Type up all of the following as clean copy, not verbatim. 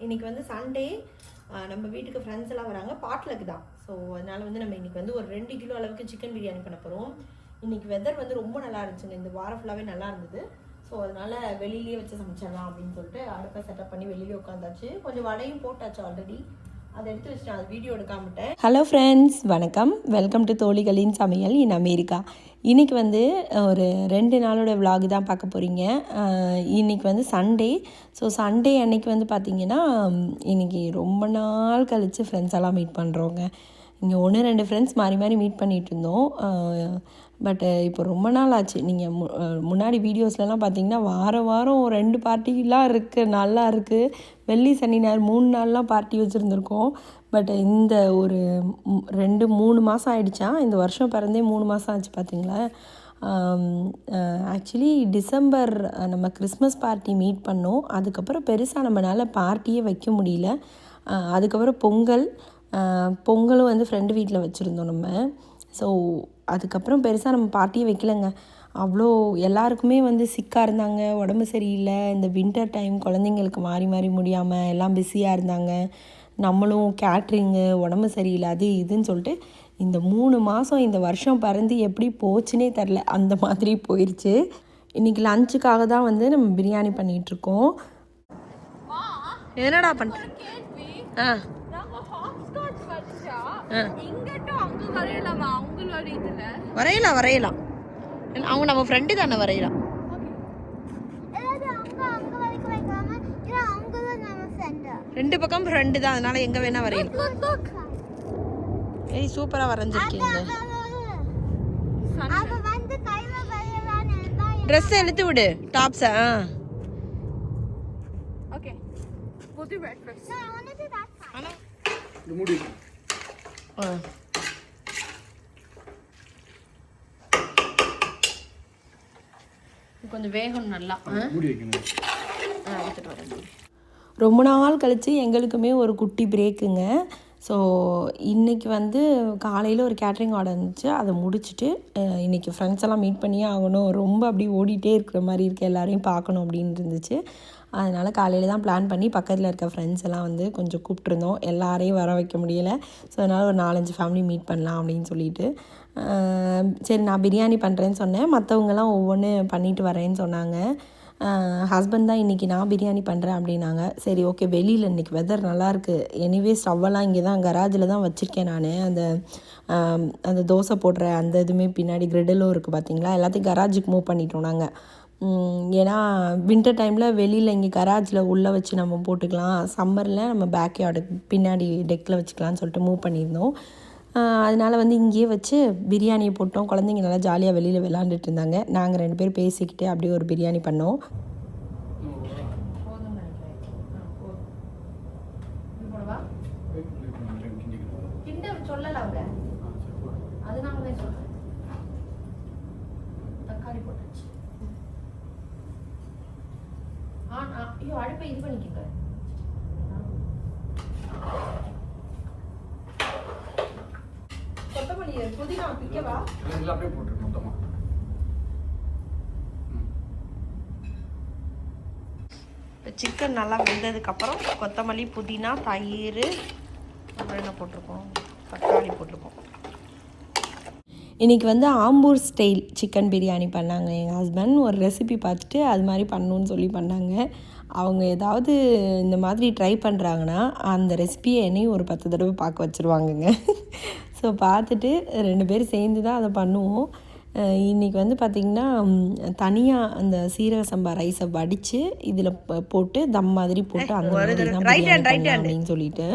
இன்றைக்கி வந்து சண்டே, நம்ம வீட்டுக்கு ஃப்ரெண்ட்ஸ் எல்லாம் வராங்க, பாட்லக்கு தான். ஸோ அதனால் வந்து நம்ம இன்றைக்கி வந்து ஒரு 2 கிலோ அளவுக்கு சிக்கன் பிரியாணி பண்ண போகிறோம். இன்றைக்கி வெதர் வந்து ரொம்ப நல்லா இருந்துச்சுங்க, இந்த வாரம் ஃபுல்லாகவே நல்லா இருந்தது. ஸோ அதனால் வெளியிலேயே வச்சு சமைச்சிடலாம் அப்படின்னு சொல்லிட்டு அடுப்பை செட்டப் பண்ணி வெளியிலே உட்காந்தாச்சு. கொஞ்சம் வடையும் போட்டாச்சு ஆல்ரெடி, அதை எடுத்து வச்சுட்டு அது வீடியோ எடுக்காமட்டேன். ஹலோ ஃப்ரெண்ட்ஸ், வணக்கம். வெல்கம் டு தோழிகளின் சமையல் இன் அமெரிக்கா. இன்றைக்கி வந்து ஒரு 2 நாளோட விலாக் தான் பார்க்க போகிறீங்க. இன்றைக்கி வந்து சண்டே. ஸோ சண்டே அன்னைக்கு வந்து பார்த்திங்கன்னா இன்றைக்கி ரொம்ப நாள் கழித்து ஃப்ரெண்ட்ஸ் எல்லாம் மீட் பண்ணுறோங்க. இங்கே 1-2 ஃப்ரெண்ட்ஸ் மாறி மாறி மீட் பண்ணிகிட்டு இருந்தோம். பட் இப்போ ரொம்ப நாள் ஆச்சு. நீங்கள் முன்னாடி வீடியோஸ்லலாம் பார்த்தீங்கன்னா வாரம் 2 பார்ட்டிலாம் இருக்குது, நல்லா இருக்குது. வெள்ளி சனி ஞாயிறு 3 நாள்லாம் பார்ட்டி வச்சுருந்துருக்கோம். பட் இந்த ஒரு 2-3 மாதம் ஆகிடுச்சா, இந்த வருஷம் பிறந்தே 3 மாதம் ஆச்சு பார்த்தீங்களா. ஆக்சுவலி டிசம்பர் நம்ம கிறிஸ்மஸ் பார்ட்டி மீட் பண்ணோம். அதுக்கப்புறம் பெருசாக நம்மளால் பார்ட்டியே வைக்க முடியல. அதுக்கப்புறம் பொங்கலும் வந்து ஃப்ரெண்டு வீட்டில் வச்சுருந்தோம் நம்ம. ஸோ அதுக்கப்புறம் பெருசாக நம்ம பார்ட்டியே வைக்கலைங்க. அவ்வளோ எல்லாருக்குமே வந்து சிக்காக இருந்தாங்க, உடம்பு சரியில்லை. இந்த வின்டர் டைம் குழந்தைங்களுக்கு மாறி மாறி முடியாமல் எல்லாம் பிஸியாக இருந்தாங்க. நம்மளும் கேட்ரிங்கு, உடம்பு சரியில்லை, அது இதுன்னு சொல்லிட்டு இந்த 3 மாதம் இந்த வருஷம் பிறந்து எப்படி போச்சுன்னே தெரில, அந்த மாதிரி போயிடுச்சு. இன்றைக்கி லஞ்சுக்காக தான் வந்து நம்ம பிரியாணி பண்ணிகிட்ருக்கோம். என்னடா பண்ணுற? வரையலாம். அவங்க நம்ம ஃப்ரெண்டு தானே, வரையலாம். ரெண்டு பக்கம் ஃப்ரெண்டு தான், அதனால எங்க வேணா வரையலாம். ஏய் சூப்பரா வரைஞ்சிருக்கீங்க. ட்ரெஸ் இழுத்து விடு, tops. Okay, we'll do red first. No, I want to do that side. The moody. கொஞ்சம் வேகணும் நல்லா. மூடி வைக்கணும். எடுத்துட்டு வரேன். ரொம்ப நாள் கழித்து எங்களுக்குமே ஒரு குட்டி பிரேக்குங்க. ஸோ இன்றைக்கி வந்து காலையில் ஒரு கேட்ரிங் ஆர்டர் இருந்துச்சு, அதை முடிச்சுட்டு இன்றைக்கி ஃப்ரெண்ட்ஸ் எல்லாம் மீட் பண்ணியே ஆகணும். ரொம்ப அப்படி ஓடிட்டே இருக்கிற மாதிரி இருக்குது, எல்லாரையும் பார்க்கணும் அப்படின்னு இருந்துச்சு. அதனால் காலையில் தான் பிளான் பண்ணி பக்கத்தில் இருக்க ஃப்ரெண்ட்ஸ் எல்லாம் வந்து கொஞ்சம் கூப்பிட்ருந்தோம். எல்லாரையும் வர வைக்க முடியலை. ஸோ அதனால் ஒரு 4-5 ஃபேமிலி மீட் பண்ணலாம் அப்படின்னு சொல்லிட்டு, சரி நான் பிரியாணி பண்ணுறேன்னு சொன்னேன். மற்றவங்கலாம் ஒவ்வொன்று பண்ணிட்டு வரேன்னு சொன்னாங்க. ஹஸ்பண்ட் தான் இன்றைக்கி நான் பிரியாணி பண்ணுறேன் அப்படின்னாங்க. சரி ஓகே, வெளியில் இன்றைக்கி வெதர் நல்லாயிருக்கு. எனிவே ஸ்டவ்வெல்லாம் இங்கே தான் கராஜில் தான் வச்சுருக்கேன் நான். அந்த தோசை போடுற அந்த இதுவுமே பின்னாடி கிரிடலும் இருக்குது பார்த்தீங்களா, எல்லாத்தையும் கராஜுக்கு மூவ் பண்ணிட்டோம் நாங்கள். ஏன்னா வின்டர் டைமில் வெளியில் இங்கே கராஜில் உள்ளே வச்சு நம்ம போட்டுக்கலாம், சம்மரில் நம்ம பேக் யார்டுக்கு பின்னாடி டெக்கில் வச்சுக்கலாம்னு சொல்லிட்டு மூவ் பண்ணியிருந்தோம். அதனால் வந்து இங்கேயே வச்சு பிரியாணியை போட்டோம். குழந்தைங்க நல்லா ஜாலியாக வெளியில் விளாண்டுட்டு இருந்தாங்க. நாங்கள் 2 பேர் பேசிக்கிட்டு அப்படியே ஒரு பிரியாணி பண்ணோம். தக்காளி போட்டாச்சு. அடுப்பை இது பண்ணிக்கோங்க. கொத்தமல்லி புதினா பிக்கவா? எல்லாம் அப்படியே போட்டு மொத்தமா. சிக்கன் நல்லா வெந்ததுக்கப்புறம் கொத்தமல்லி, புதினா, தயிர், அப்புறம் என்ன போட்டிருக்கோம், தக்காளி போட்டிருக்கோம். இன்றைக்கி வந்து ஆம்பூர் ஸ்டைல் சிக்கன் பிரியாணி பண்ணாங்க எங்கள் ஹஸ்பண்ட். ஒரு ரெசிபி பார்த்துட்டு அது மாதிரி பண்ணணுன்னு சொல்லி பண்ணாங்க. அவங்க ஏதாவது இந்த மாதிரி ட்ரை பண்ணுறாங்கன்னா அந்த ரெசிபியை என்னையும் ஒரு 10 தடவை பார்க்க வச்சுருவாங்கங்க. ஸோ பார்த்துட்டு 2 பேரும் சேர்ந்து தான் அதை பண்ணுவோம். இன்றைக்கி வந்து பார்த்திங்கன்னா தனியாக அந்த சீரக சம்பா ரைஸை வடித்து இதில் போட்டு தம் மாதிரி போட்டு அந்த மாதிரி தான் பிரியாணி அப்படின்னு சொல்லிட்டு.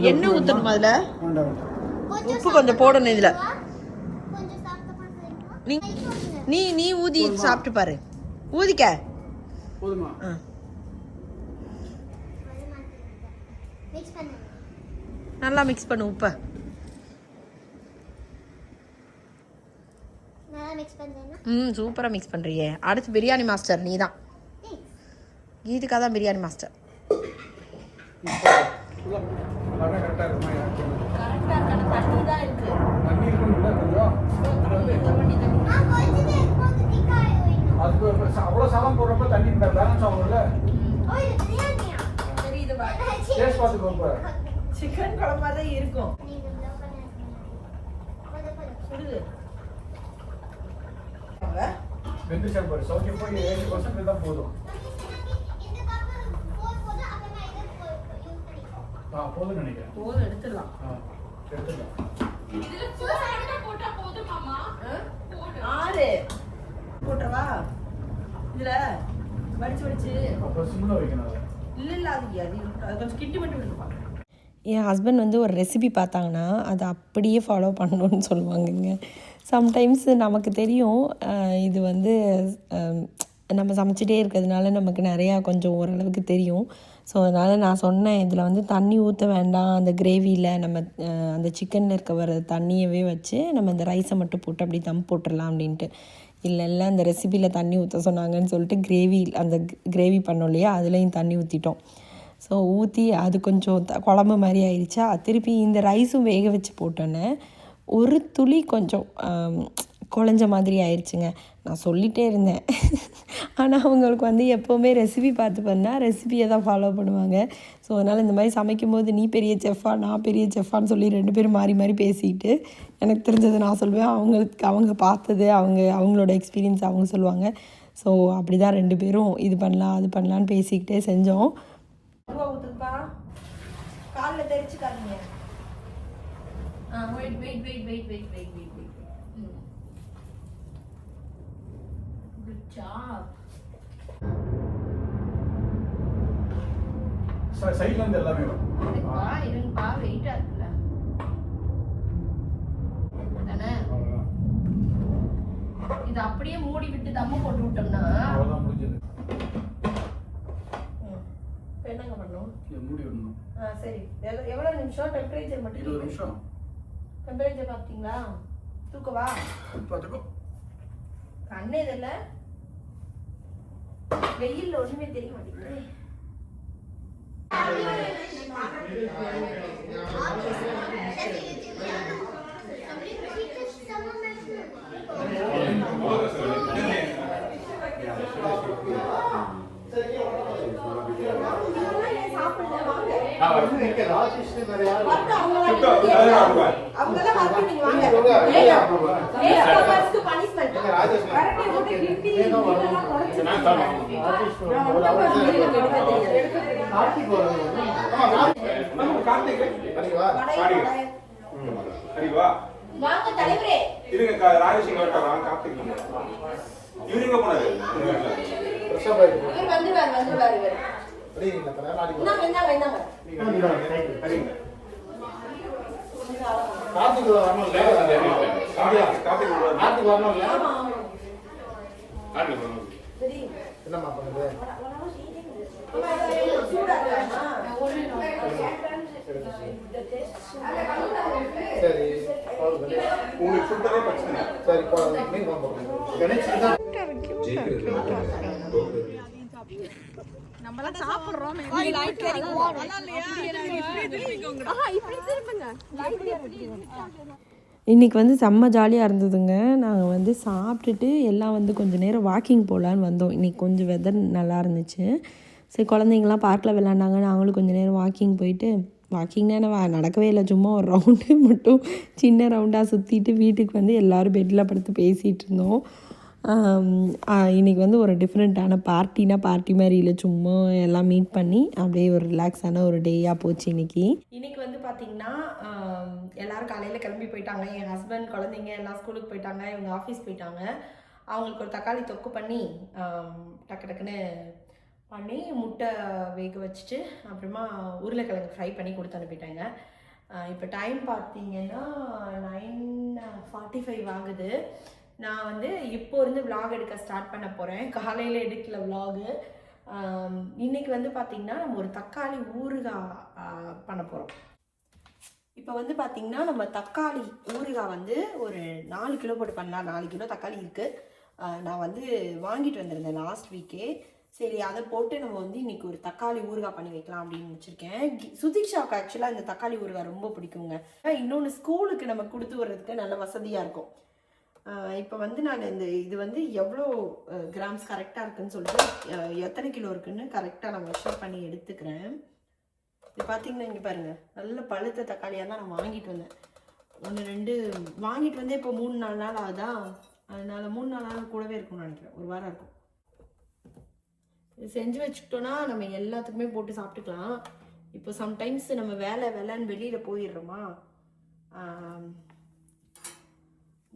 என்ன ஊற்றணும் அதில்? உப்பு கொஞ்சம் போடணும் இதில். நீ ஊதி சாப்பிட்டு பாரு. ஊதிக்க. போதுமா? நல்லா மிக்ஸ் பண்ணு உப்பை. சூப்பராக மிக்ஸ் பண்ணுறியே. அடுத்து பிரியாணி மாஸ்டர் நீ தான். கீதுக்காக தான் பிரியாணி மாஸ்டர். அதுக்கு அவ்வளோ சாதம் போடுறப்ப தண்ணி பேலன்ஸ் ஆகும்ல. சரி இது டேஸ்ட் பார்த்துக்கோ. இப்போ சிக்கன் குழம்பா தான் இருக்கும். சுடுது வெந்துச்சான் பாரு. 75% தான் போதும். போதும் நினைக்கிறேன். போதும் எடுத்துடலாம். எடுத்துடலாம். ஆறு போட்டவா இதுல வடிச்சு அப்போ சிம்மில் வைக்கணும் அதை. இல்லை அது கொஞ்சம் கிட்டி மட்டும் விடுப்பா. என் ஹஸ்பண்ட் வந்து ஒரு ரெசிபி பார்த்தாங்கன்னா அதை அப்படியே ஃபாலோ பண்ணணும்னு சொல்லுவாங்கங்க. சம்டைம்ஸ் நமக்கு தெரியும் இது வந்து நம்ம சமைச்சிட்டே இருக்கிறதுனால நமக்கு நிறையா கொஞ்சம் ஓரளவுக்கு தெரியும். ஸோ அதனால் நான் சொன்னேன், இதில் வந்து தண்ணி ஊற்ற வேண்டாம், அந்த கிரேவியில் நம்ம அந்த சிக்கனில் இருக்க வர தண்ணியவே வச்சு நம்ம இந்த ரைஸை மட்டும் போட்டு அப்படி தம் போட்டுடலாம் அப்படின்ட்டு. இல்லை அந்த ரெசிபியில் தண்ணி ஊற்ற சொன்னாங்கன்னு சொல்லிட்டு அந்த கிரேவி பண்ணோம் இல்லையா, அதுலேயும் தண்ணி ஊற்றிட்டோம். ஸோ ஊற்றி அது கொஞ்சம் குழம்பு மாதிரி ஆயிடுச்சா, திருப்பி இந்த ரைஸும் வேக வச்சு போட்டோன்னே ஒரு துளி கொஞ்சம் குழஞ்ச மாதிரி ஆயிடுச்சுங்க. நான் சொல்லிகிட்டே இருந்தேன். ஆனால் அவங்களுக்கு வந்து எப்போவுமே ரெசிபி பார்த்து பண்ணால் ரெசிபியை தான் ஃபாலோ பண்ணுவாங்க. ஸோ அதனால் இந்த மாதிரி சமைக்கும் போது நீ பெரிய செஃப்பா நான் பெரிய செஃப்பான்னு சொல்லி 2 பேரும் மாறி மாறி பேசிக்கிட்டு எனக்கு தெரிஞ்சது நான் சொல்லுவேன், அவங்க பார்த்தது அவங்களோட எக்ஸ்பீரியன்ஸ் அவங்க சொல்லுவாங்க. ஸோ அப்படி தான் 2 பேரும் இது பண்ணலாம் அது பண்ணலான்னு பேசிக்கிட்டே செஞ்சோம். ஊற்றுப்பா காலில் தெரிச்சுக்காதீங்க. wait. Good job. சைடுல இருந்து எல்லாமே வரும். இருங்கப்பா வெயிட்டா இருக்குல்ல தானே. இது அப்படியே மூடி விட்டு தம்ம போட்டு விட்டோம்னா அவ்வளவுதான் முடிஞ்சது. என்னங்க பண்ணணும்? இதை மூடி விடணும். சரி எவ்வளவு நிமிஷம்? டெம்பரேச்சர் மட்டும் 20 நிமிஷம். டெம்பரேச்சர் பார்த்தீங்களா? தூக்கவா? பார்த்துக்கோ. கண்ணே இதில் வெயில் ஒன்றுமே தெரிய மாட்டேங்குது. என்னம்மா பண்ணுது? சரி உங்களுக்கு சுத்தவே பிரச்சனை. சரி மீன் வாங்க கணேஷ் தான் நம்மலாம் சாப்பிடுறோம். இன்றைக்கி வந்து செம்ம ஜாலியாக இருந்ததுங்க. நாங்கள் வந்து சாப்பிட்டுட்டு எல்லாம் வந்து கொஞ்சம் நேரம் வாக்கிங் போகலான்னு வந்தோம். இன்றைக்கி கொஞ்சம் வெதர் நல்லா இருந்துச்சு. சரி குழந்தைங்களாம் பார்க்கில் விளாண்டாங்க, நாங்களும் கொஞ்சம் நேரம் வாக்கிங் போயிட்டு, வாக்கிங்னா நடக்கவே இல்லை, சும்மா ஒரு ரவுண்டு மட்டும் சின்ன ரவுண்டாக சுற்றிட்டு வீட்டுக்கு வந்து எல்லோரும் பெட்டில் படுத்து பேசிகிட்டு இருந்தோம். இன்றைக்கி வந்து ஒரு டிஃப்ரெண்ட்டான பார்ட்டி மாதிரி இல்லை, சும்மா எல்லாம் மீட் பண்ணி அப்படியே ஒரு ரிலாக்ஸான ஒரு டேயாக போச்சு இன்றைக்கி வந்து பார்த்திங்கன்னா எல்லோரும் காலையில் கிளம்பி போயிட்டாங்க. என் ஹஸ்பண்ட் குழந்தைங்க எல்லாம் ஸ்கூலுக்கு போயிட்டாங்க, இவங்க ஆஃபீஸ் போயிட்டாங்க. அவங்களுக்கு ஒரு தக்காளி தொக்கு பண்ணி டக்குன்னு பண்ணி முட்டை வேக வச்சுட்டு அப்புறமா உருளைக்கிழங்கு ஃப்ரை பண்ணி கொடுத்து அனுப்பிட்டாங்க. இப்போ டைம் பார்த்திங்கன்னா 9:45 ஆகுது. நான் வந்து இப்போ இருந்து விலாக் எடுக்க ஸ்டார்ட் பண்ண போகிறேன். காலையில் எடுக்கல விலாகு. இன்றைக்கி வந்து பார்த்திங்கன்னா நம்ம ஒரு தக்காளி ஊறுகாய் பண்ண போகிறோம். இப்போ வந்து பார்த்திங்கன்னா நம்ம தக்காளி ஊறுகாய் வந்து ஒரு 4 கிலோ போட்டு பண்ணலாம். 4 கிலோ தக்காளி இருக்குது. நான் வந்து வாங்கிட்டு வந்திருந்தேன் லாஸ்ட் வீக்கே. சரி அதை போட்டு நம்ம வந்து இன்றைக்கி ஒரு தக்காளி ஊறுகாய் பண்ணி வைக்கலாம் அப்படின்னு வச்சுருக்கேன். சுதீக்ஷாவுக்கு ஆக்சுவலாக இந்த தக்காளி ஊறுகாய் ரொம்ப பிடிக்குங்க. இன்னொன்று ஸ்கூலுக்கு நம்ம கொடுத்து வர்றதுக்கு நல்ல வசதியாக இருக்கும். இப்போ வந்து நான் இது வந்து எவ்வளோ கிராம்ஸ் கரெக்டாக இருக்குன்னு சொல்லிட்டு எத்தனை கிலோ இருக்குன்னு கரெக்டாக நான் மெஷர் பண்ணி எடுத்துக்கிறேன். இது பார்த்தீங்கன்னா இங்கே பாருங்கள், நல்ல பழுத்த தக்காளியாக தான் நான் வாங்கிட்டு வந்தேன். 1 2 வாங்கிட்டு வந்தே இப்போ 3 4 நாள் ஆகுதா, அதனால் 3 4 நாள் கூடவே இருக்கும்னு நினைக்கிறேன், 1 வாரம் இருக்கும். இது செஞ்சு வச்சுக்கிட்டோன்னா நம்ம எல்லாத்துக்குமே போட்டு சாப்பிட்டுக்கலாம். இப்போ சம்டைம்ஸ் நம்ம வேலைன்னு வெளியில் போயிடுறோமா,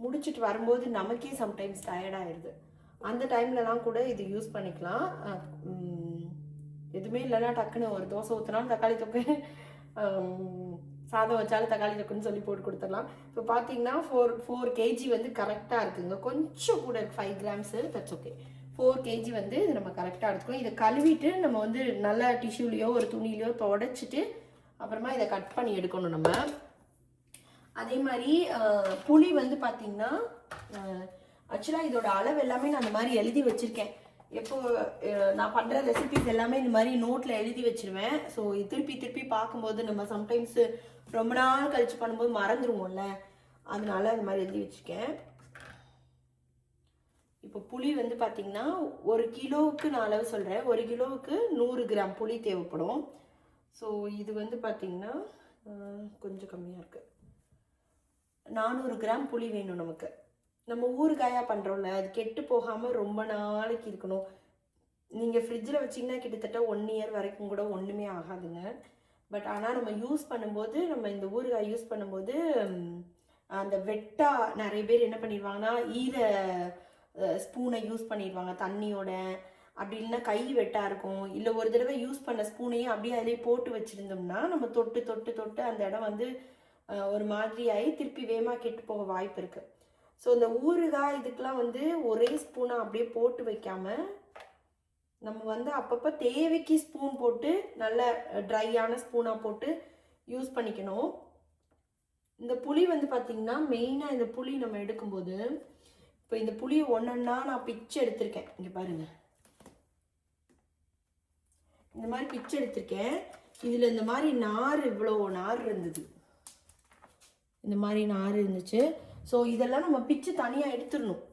முடிச்சுட்டு வரும்போது நமக்கே சம்டைம்ஸ் டயர்டாகிடுது. அந்த டைம்லலாம் கூட இது யூஸ் பண்ணிக்கலாம். எதுவுமே இல்லைன்னா டக்குன்னு ஒரு தோசை ஊற்றினாலும் தக்காளி தொக்கு, சாதம் வச்சாலும் தக்காளி தொக்குன்னு சொல்லி போட்டு கொடுத்துடலாம். இப்போ பார்த்தீங்கன்னா 4 kg வந்து கரெக்டாக இருக்குங்க. கொஞ்சம் கூட இருக்குது 5 grams, தட்ஸ் ஓகே. 4 kg வந்து இது நம்ம கரெக்டாக எடுத்துக்கணும். இதை கழுவிட்டு நம்ம வந்து நல்ல டிஷ்யூலையோ ஒரு துணிலையோ தொடச்சிட்டு அப்புறமா இதை கட் பண்ணி எடுக்கணும் நம்ம. அதே மாதிரி புளி வந்து பார்த்தீங்கன்னா ஆக்சுவலாக இதோட அளவு எல்லாமே நான் அந்த மாதிரி எழுதி வச்சுருக்கேன். எப்போ நான் பண்ணுற ரெசிபிஸ் எல்லாமே இந்த மாதிரி நோட்டில் எழுதி வச்சுருவேன். ஸோ திருப்பி பார்க்கும்போது நம்ம சம்டைம்ஸ் ரொம்ப நாள் கழிச்சு பண்ணும்போது மறந்துடுவோம்ல, அதனால இந்த மாதிரி எழுதி வச்சுருக்கேன். இப்போ புளி வந்து பார்த்தீங்கன்னா 1 கிலோவுக்கு நான் அளவு சொல்கிறேன். 1 கிலோவுக்கு 100 கிராம் புளி தேவைப்படும். ஸோ இது வந்து பார்த்தீங்கன்னா கொஞ்சம் கம்மியாக இருக்குது. 400 கிராம் புளி வேணும் நமக்கு. நம்ம ஊறுகாயாக பண்ணுறோம்ல, அது கெட்டு போகாமல் ரொம்ப நாளைக்கு இருக்கணும். நீங்கள் ஃப்ரிட்ஜில் வச்சிங்கன்னா கிட்டத்தட்ட 1 year வரைக்கும் கூட ஒன்றுமே ஆகாதுங்க. பட் ஆனால் நம்ம யூஸ் பண்ணும்போது, நம்ம இந்த ஊறுகாய் யூஸ் பண்ணும்போது அந்த வெட்டாக நிறைய பேர் என்ன பண்ணிடுவாங்கன்னா ஸ்பூனை யூஸ் பண்ணிடுவாங்க தண்ணியோட. அப்படி இல்லைன்னா கை வெட்டாக இருக்கும். இல்லை ஒரு தடவை யூஸ் பண்ண ஸ்பூனையும் அப்படியே அதிலே போட்டு வச்சுருந்தோம்னா நம்ம தொட்டு அந்த இடம் வந்து ஒரு மாதிரி ஆகி திருப்பி வேகமாக கெட்டு போக வாய்ப்பு இருக்குது. ஸோ இந்த ஊறுகாய் இதுக்கெலாம் வந்து ஒரே ஸ்பூனாக அப்படியே போட்டு வைக்காமல் நம்ம வந்து அப்பப்போ தேவைக்கு ஸ்பூன் போட்டு நல்ல ட்ரையான ஸ்பூனாக போட்டு யூஸ் பண்ணிக்கணும். இந்த புளி வந்து பார்த்திங்கன்னா மெயினாக இந்த புளி நம்ம எடுக்கும்போது, இப்போ இந்த புளியை ஒன்றா நான் பிச்சு எடுத்திருக்கேன். இங்கே பாருங்கள், இந்த மாதிரி பிச்சு எடுத்திருக்கேன். இதில் இந்த மாதிரி நார், இவ்வளோ நார் இருந்தது, இந்த மாதிரி நார் இருந்துச்சு. ஸோ இதெல்லாம் நம்ம பிச்சு தனியாக எடுத்துடணும்.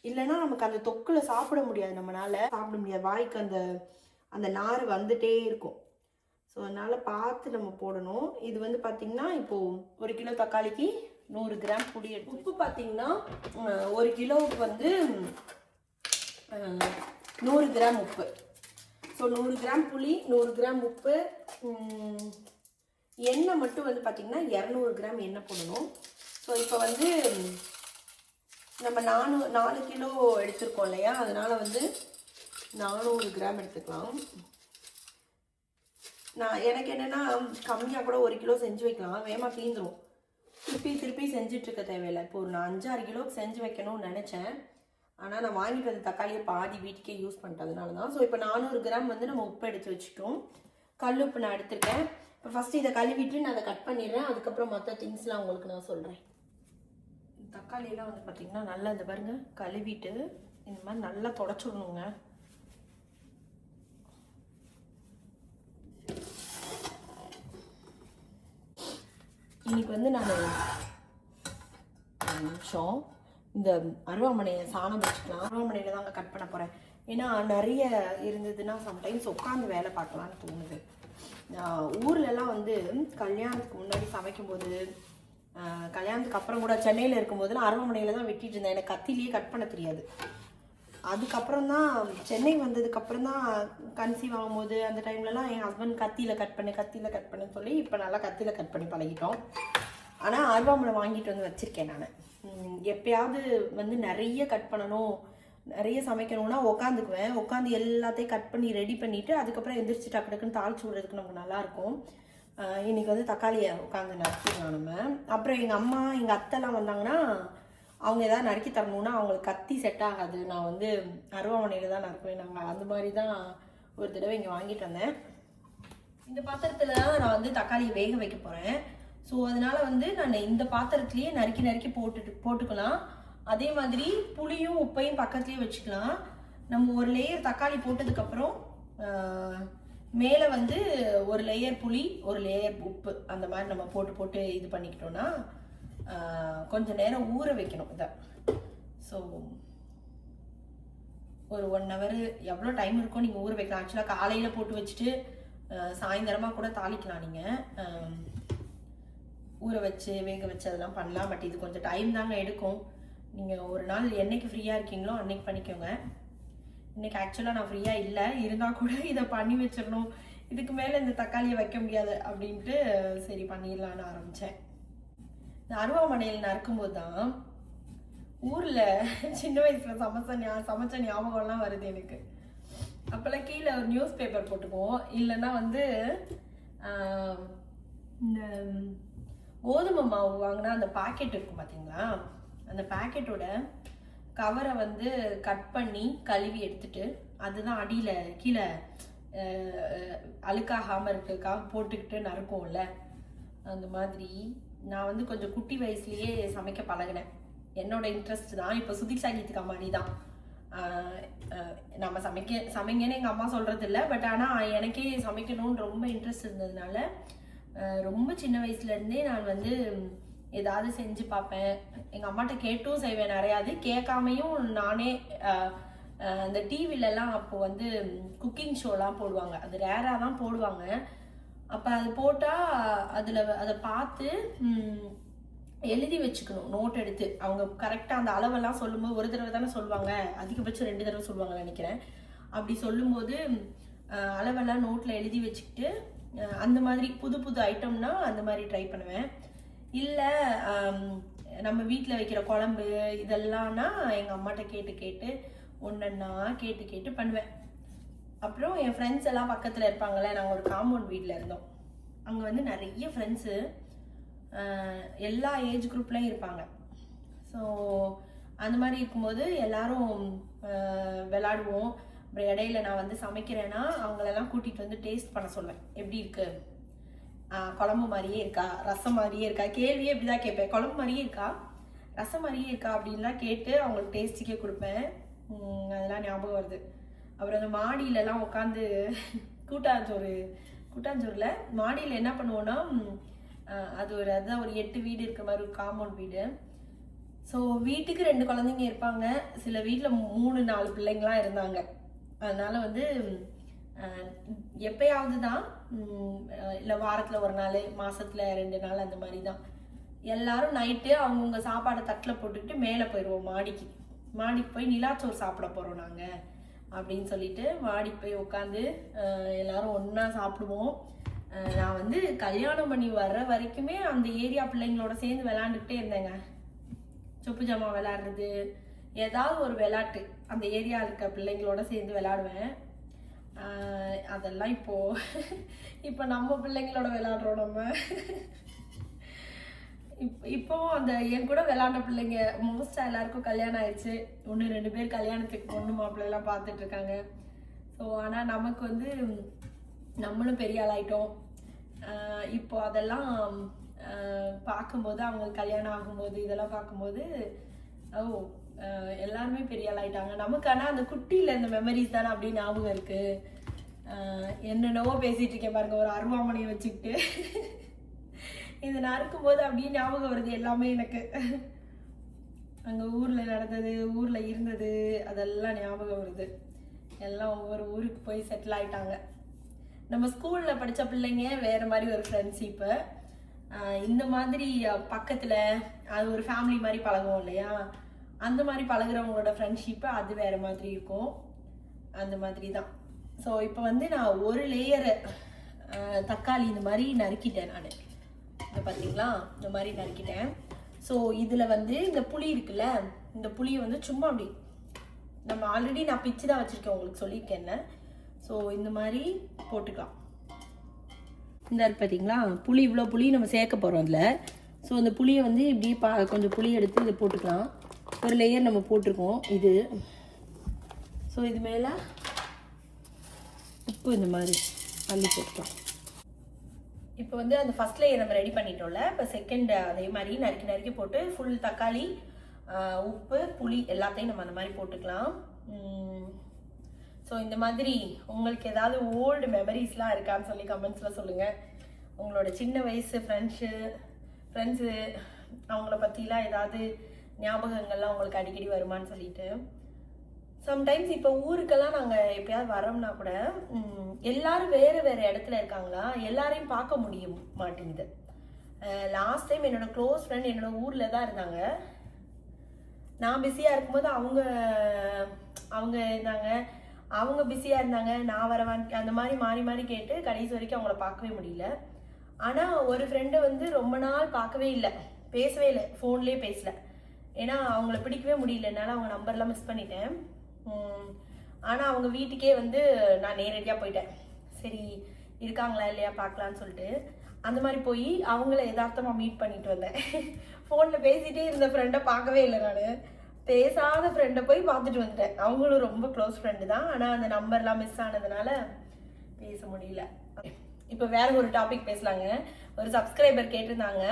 இல்லைன்னா நமக்கு அந்த தொக்கில் சாப்பிட முடியாது, நம்மளால சாப்பிட முடியாது. வாய்க்கு அந்த நார் வந்துட்டே இருக்கும். ஸோ அதனால் பார்த்து நம்ம போடணும். இது வந்து பார்த்திங்கன்னா இப்போது 1 கிலோ தக்காளிக்கு 100 கிராம் புளி எடுத்து. உப்பு பார்த்திங்கன்னா 1 கிலோவுக்கு வந்து 100 கிராம் உப்பு. ஸோ 100 கிராம் புளி, 100 கிராம் உப்பு, எண்ணெய் மட்டும் வந்து பார்த்திங்கன்னா 200 கிராம் எண்ணெய் போடணும். ஸோ இப்போ வந்து நம்ம 4 கிலோ எடுத்துருக்கோம் இல்லையா, அதனால் வந்து 400 கிராம் எடுத்துக்கலாம். எனக்கு என்னென்னா கம்மியாக கூட 1 கிலோ செஞ்சு வைக்கலாம், வேகமாக தீந்துடும். திருப்பி செஞ்சிட்ருக்க தேவையில்லை. இப்போ நான் 5-6 கிலோவுக்கு செஞ்சு வைக்கணும்னு நினச்சேன். ஆனால் நான் வாங்கிட்டு வந்த தக்காளியை பாதி வீட்டுக்கே யூஸ் பண்ணிட்டதுனால தான். ஸோ இப்போ 400 கிராம் வந்து நம்ம உப்பு எடுத்து வச்சுட்டோம். கல் உப்பு நான் எடுத்துருக்கேன். இப்போ ஃபஸ்ட்டு இதை கழுவிட்டு நான் அதை கட் பண்ணிடுறேன். அதுக்கப்புறம் மற்ற திங்ஸ்லாம் உங்களுக்கு நான் சொல்கிறேன். தக்காளியெல்லாம் வந்து பார்த்திங்கன்னா நல்லா இந்த பாருங்க கழுவிட்டு இந்த மாதிரி நல்லா தொடச்சிடணுங்க. இன்னைக்கு வந்து நான் நிமிஷம் இந்த அருவாமனையை சாணம் வச்சுக்கலாம். அருவாமனையில் தாங்க கட் பண்ண போகிறேன். ஏன்னா நிறைய இருந்ததுன்னா சம்டைம்ஸ் உட்காந்து வேலை பார்க்கலான்னு தோணுது. ஊர்லலாம் வந்து கல்யாணத்துக்கு முன்னாடி சமைக்கும்போது, கல்யாணத்துக்கு அப்புறம் கூட சென்னையில் இருக்கும்போதெல்லாம் அருவாமனையில் தான் வெட்டிட்டு இருந்தேன். எனக்கு கத்திலேயே கட் பண்ண தெரியாது. அதுக்கப்புறம் தான் சென்னை வந்ததுக்கப்புறம் தான் கன்சீவ் ஆகும்போது அந்த டைம்லலாம் என் ஹஸ்பண்ட் கத்தியில் கட் பண்ணு சொல்லி இப்போ நல்லா கத்தியில் கட் பண்ணி பழகிட்டோம். ஆனால் அருவாமனை வாங்கிட்டு வந்து வச்சுருக்கேன் நான். எப்பயாவது வந்து நிறைய கட் பண்ணணும், நிறைய சமைக்கணும்னா உட்காந்துக்குவேன். உட்காந்து எல்லாத்தையும் கட் பண்ணி ரெடி பண்ணிவிட்டு அதுக்கப்புறம் எந்திரிச்சு டக்குன்னு தாளிச்சு விடுறதுக்கு நமக்கு நல்லாயிருக்கும். இன்றைக்கி வந்து தக்காளியை உட்காந்து நறுக்கிடலாம் நம்ம. அப்புறம் எங்கள் அம்மா எங்கள் அத்தைலாம் வந்தாங்கன்னா அவங்க எதாவது நறுக்கி தரணுன்னா அவங்களுக்கு கத்தி செட் ஆகாது. நான் வந்து அருவாமனையில் தான் நறுக்குவேன். நாங்கள் அந்த மாதிரி தான் ஒரு தடவை இங்கே வாங்கிட்டு வந்தேன். இந்த பாத்திரத்தில் நான் வந்து தக்காளியை வேக வைக்க போகிறேன். ஸோ அதனால் வந்து நான் இந்த பாத்திரத்துலேயே நறுக்கி போட்டுக்கலாம். அதே மாதிரி புளியும் உப்பையும் பக்கத்துலேயே வச்சுக்கலாம். நம்ம ஒரு லேயர் தக்காளி போட்டதுக்கப்புறம் மேலே வந்து ஒரு லேயர் புளி, ஒரு லேயர் உப்பு, அந்த மாதிரி நம்ம போட்டு இது பண்ணிக்கிட்டோன்னா கொஞ்சம் நேரம் ஊற வைக்கணும் இதை. ஸோ ஒரு 1 hour எவ்வளோ டைம் இருக்கோ நீங்கள் ஊற வைக்கலாம். ஆக்சுவலாக காலையில் போட்டு வச்சுட்டு சாயந்தரமாக கூட தாளிக்கலாம் நீங்கள். ஊற வச்சு வேக வச்சு அதெல்லாம் பண்ணலாம். பட் இது கொஞ்சம் டைம் தாங்க எடுக்கும். நீங்கள் ஒரு நாள் என்னைக்கு ஃப்ரீயாக இருக்கீங்களோ அன்னைக்கு பண்ணிக்கோங்க. இன்றைக்கி ஆக்சுவலாக நான் ஃப்ரீயாக இல்லை, இருந்தால் கூட இதை பண்ணி வச்சிடணும், இதுக்கு மேலே இந்த தக்காளியை வைக்க முடியாது அப்படின்ட்டு சரி பண்ணிடலான்னு ஆரம்பித்தேன். இந்த அருவாமனையில் நறுக்கும்போது தான் ஊரில் சின்ன வயசில் சமைச்ச ஞாபகம்லாம் வருது எனக்கு. அப்போல்லாம் கீழே ஒரு நியூஸ் பேப்பர் போட்டுக்குவோம், இல்லைன்னா வந்து இந்த கோதுமை மாவு வாங்கினா அந்த பாக்கெட் இருக்கும் பார்த்தீங்களா, அந்த பாக்கெட்டோட கவரை வந்து கட் பண்ணி கழுவி எடுத்துட்டு அதுதான் அடியில் கீழே அழுக்காகாமல் இருக்கிறதுக்காக போட்டுக்கிட்டு நறுக்கும்ல, அந்த மாதிரி நான் வந்து கொஞ்சம் குட்டி வயசுலேயே சமைக்க பழகினேன். என்னோட இன்ட்ரெஸ்ட் தான். இப்போ சுதிக்ஷா கீதிகா மாதிரி தான். நம்ம சமைங்கன்னு எங்கள் அம்மா சொல்கிறது இல்லை, பட் ஆனால் எனக்கே சமைக்கணும்னு ரொம்ப இன்ட்ரெஸ்ட் இருந்ததுனால ரொம்ப சின்ன வயசுலேருந்தே நான் வந்து ஏதாவது செஞ்சு பார்ப்பேன். எங்கள் அம்மாட்ட கேட்டும் செய்வேன் நிறையாது, கேட்காமையும் நானே. அந்த டிவிலலாம் அப்போ வந்து குக்கிங் ஷோலாம் போடுவாங்க, அது ரேராக தான் போடுவாங்க. அப்போ அது போட்டால் அதை பார்த்து எழுதி வச்சுக்கணும், நோட் எடுத்து. அவங்க கரெக்டாக அந்த அளவெல்லாம் சொல்லும்போது ஒரு தடவை தானே சொல்லுவாங்க, அதிகபட்சம் 2 தடவை சொல்லுவாங்கன்னு நினைக்கிறேன். அப்படி சொல்லும்போது அளவெல்லாம் நோட்டில் எழுதி வச்சுக்கிட்டு அந்த மாதிரி புது புது ஐட்டம்னா அந்த மாதிரி ட்ரை பண்ணுவேன். இல்லை நம்ம வீட்டில் வைக்கிற குழம்பு இதெல்லாம்னா எங்கள் அம்மாட்ட கேட்டு ஒன்றா கேட்டு பண்ணுவேன். அப்புறம் என் ஃப்ரெண்ட்ஸ் எல்லாம் பக்கத்தில் இருப்பாங்கள்ல, நாங்கள் ஒரு காம்பவுண்ட் வீட்டில் இருந்தோம். அங்கே வந்து நிறைய ஃப்ரெண்ட்ஸு எல்லா ஏஜ் குரூப்லேயும் இருப்பாங்க. ஸோ அந்த மாதிரி இருக்கும்போது எல்லாரும் விளாடுவோம். அப்புறம் இடையில நான் வந்து சமைக்கிறேன்னா அவங்களெல்லாம் கூட்டிகிட்டு வந்து டேஸ்ட் பண்ண சொல்வேன், எப்படி இருக்குது, குழம்பு மாதிரியே இருக்கா, ரசம் மாதிரியே இருக்கா, கேள்வியே இப்படி தான் கேட்பேன், குழம்பு மாதிரியே இருக்கா, ரசம் மாதிரியே இருக்கா அப்படின்லாம் கேட்டு அவங்களுக்கு டேஸ்ட்டுக்கே கொடுப்பேன். அதெல்லாம் ஞாபகம் வருது. அப்புறம் அந்த மாடியிலலாம் உட்காந்து கூட்டாஞ்சோறில் மாடியில் என்ன பண்ணுவோன்னா, அதுதான் ஒரு 8 வீடு இருக்க மாதிரி ஒரு காம்பவுண்ட் வீடு. ஸோ வீட்டுக்கு 2 குழந்தைங்க இருப்பாங்க, சில வீட்டில் 3-4 பிள்ளைங்களாம் இருந்தாங்க. அதனால் வந்து எப்பயாவது தான், இல்லை வாரத்தில் 1 நாள், மாதத்தில் 2 நாள், அந்த மாதிரி தான். எல்லாரும் நைட்டு அவங்கவுங்க சாப்பாடை தட்டில் போட்டுக்கிட்டு மேலே போயிடுவோம் மாடிக்கு போய் நிலாச்சோறு சாப்பிட போகிறோம் நாங்கள் அப்படின்னு சொல்லிட்டு மாடிக்கு போய் உட்காந்து எல்லாரும் ஒன்றா சாப்பிடுவோம். நான் வந்து கல்யாணம் பண்ணி வர்ற வரைக்குமே அந்த ஏரியா பிள்ளைங்களோட சேர்ந்து விளையாண்டுக்கிட்டே இருந்தேங்க. சொப்பு ஜாமா விளையாடுறது, ஏதாவது ஒரு விளையாட்டு அந்த ஏரியா இருக்க பிள்ளைங்களோட சேர்ந்து விளையாடுவேன். அதெல்லாம் இப்போ நம்ம பிள்ளைங்களோட விளையாடுறோம். நம்ம இப்போ அந்த என் கூட விளையாண்ட பிள்ளைங்க மோஸ்ட்டாக எல்லாருக்கும் கல்யாணம் ஆயிடுச்சு. 1-2 பேர் கல்யாணத்துக்கு பொண்ணு மாப்பிள்ளைலாம் பார்த்துட்டு இருக்காங்க. ஸோ ஆனால் நமக்கு வந்து நம்மளும் பெரிய ஆளாயிட்டோம். இப்போ அதெல்லாம் பார்க்கும்போது, அவங்க கல்யாணம் ஆகும்போது இதெல்லாம் பார்க்கும்போது எல்லாருமே பெரிய ஆளாயிட்டாங்க. நமக்கு ஆனால் அந்த குட்டியில் இந்த மெமரிஸ் தானே அப்படின்னு ஞாபகம் இருக்குது. என்னென்னவோ பேசிகிட்டு இருக்கேன் பாருங்க, ஒரு அருவாமனையை வச்சுக்கிட்டு. இது நறுக்கும்போது அப்படியே ஞாபகம் வருது எல்லாமே எனக்கு. அங்கே ஊரில் நடந்தது, ஊரில் இருந்தது, அதெல்லாம் ஞாபகம் வருது. எல்லாம் ஒவ்வொரு ஊருக்கு போய் செட்டில் ஆகிட்டாங்க. நம்ம ஸ்கூலில் படித்த பிள்ளைங்க வேறு மாதிரி ஒரு ஃப்ரெண்ட்ஷிப்பு. இந்த மாதிரி பக்கத்தில் அது ஒரு ஃபேமிலி மாதிரி பழகுவோம் இல்லையா, அந்த மாதிரி பழகுறவங்களோட ஃப்ரெண்ட்ஷிப்பு அது வேறு மாதிரி இருக்கும். அந்த மாதிரி தான். ஸோ இப்போ வந்து நான் ஒரு லேயரு தக்காளி இந்த மாதிரி நறுக்கிட்டேன். நான் இதை பார்த்தீங்களா, இந்த மாதிரி நறுக்கிட்டேன். ஸோ இதில் வந்து இந்த புளி இருக்குல்ல, இந்த புளியை வந்து சும்மா அப்படி நம்ம ஆல்ரெடி நான் பிச்சு தான் வச்சுருக்கேன், உங்களுக்கு சொல்லியிருக்கேன்ல. ஸோ இந்த மாதிரி போட்டுக்கலாம். இந்த பார்த்தீங்களா புளி, இவ்வளோ புளி நம்ம சேர்க்க போகிறோம் இதில். ஸோ இந்த புளியை வந்து இப்படி கொஞ்சம் புளி எடுத்து இதை போட்டுக்கலாம். ஒரு லேயர் நம்ம போட்டிருக்கோம் இது. ஸோ இது மேலே உப்பு இந்த மாதிரி அள்ளி போட்டுக்கலாம். இப்போ வந்து அந்த ஃபர்ஸ்ட் லேயர் நம்ம ரெடி பண்ணிட்டோம்ல, இப்போ செகண்ட் அதே மாதிரி நறுக்கி போட்டு ஃபுல் தக்காளி, உப்பு, புளி எல்லாத்தையும் நம்ம அந்த மாதிரி போட்டுக்கலாம். ஸோ இந்த மாதிரி உங்களுக்கு ஏதாவது ஓல்டு மெமரிஸ்லாம் இருக்கான்னு சொல்லி கமெண்ட்ஸில் சொல்லுங்கள். உங்களோட சின்ன வயசு ஃப்ரெண்ட்ஸு அவங்கள பற்றிலாம் ஏதாவது ஞாபகங்கள்லாம் உங்களுக்கு அடிக்கடி வருமானு சொல்லிட்டு. சம்டைம்ஸ் இப்போ ஊருக்கெல்லாம் நாங்கள் எப்பயாவது வரோம்னா கூட எல்லாரும் வேறு வேறு இடத்துல இருக்காங்களா, எல்லாரையும் பார்க்க முடிய மாட்டேங்குது. லாஸ்ட் டைம் என்னோட க்ளோஸ் ஃப்ரெண்ட் என்னோட ஊரில் தான் இருந்தாங்க. நான் பிஸியாக இருக்கும்போது அவங்க இருந்தாங்க, அவங்க பிஸியாக இருந்தாங்க, நான் வரவான் அந்த மாதிரி மாறி மாறி கேட்டு கடைசி வரைக்கும் அவங்கள பார்க்கவே முடியல. ஆனால் ஒரு ஃப்ரெண்டை வந்து ரொம்ப நாள் பார்க்கவே இல்லை, பேசவே இல்லை, ஃபோன்லேயே பேசல. ஏன்னா அவங்கள பிடிக்கவே முடியல, என்னால் அவங்க நம்பர்லாம் மிஸ் பண்ணிட்டேன். ஆனால் அவங்க வீட்டுக்கே வந்து நான் நேரடியாக போயிட்டேன், சரி இருக்காங்களா இல்லையா பார்க்கலான்னு சொல்லிட்டு. அந்த மாதிரி போய் அவங்கள யதார்த்தமாக மீட் பண்ணிட்டு வந்தேன். ஃபோனில் பேசிகிட்டே இருந்த ஃப்ரெண்டை பார்க்கவே இல்லை, நான் பேசாத ஃப்ரெண்டை போய் பார்த்துட்டு வந்துட்டேன். அவங்களும் ரொம்ப க்ளோஸ் ஃப்ரெண்டு தான், ஆனால் அந்த நம்பர்லாம் மிஸ் ஆனதுனால பேச முடியல. இப்போ வேற ஒரு டாபிக் பேசலாங்க. ஒரு சப்ஸ்கிரைபர் கேட்டிருந்தாங்க,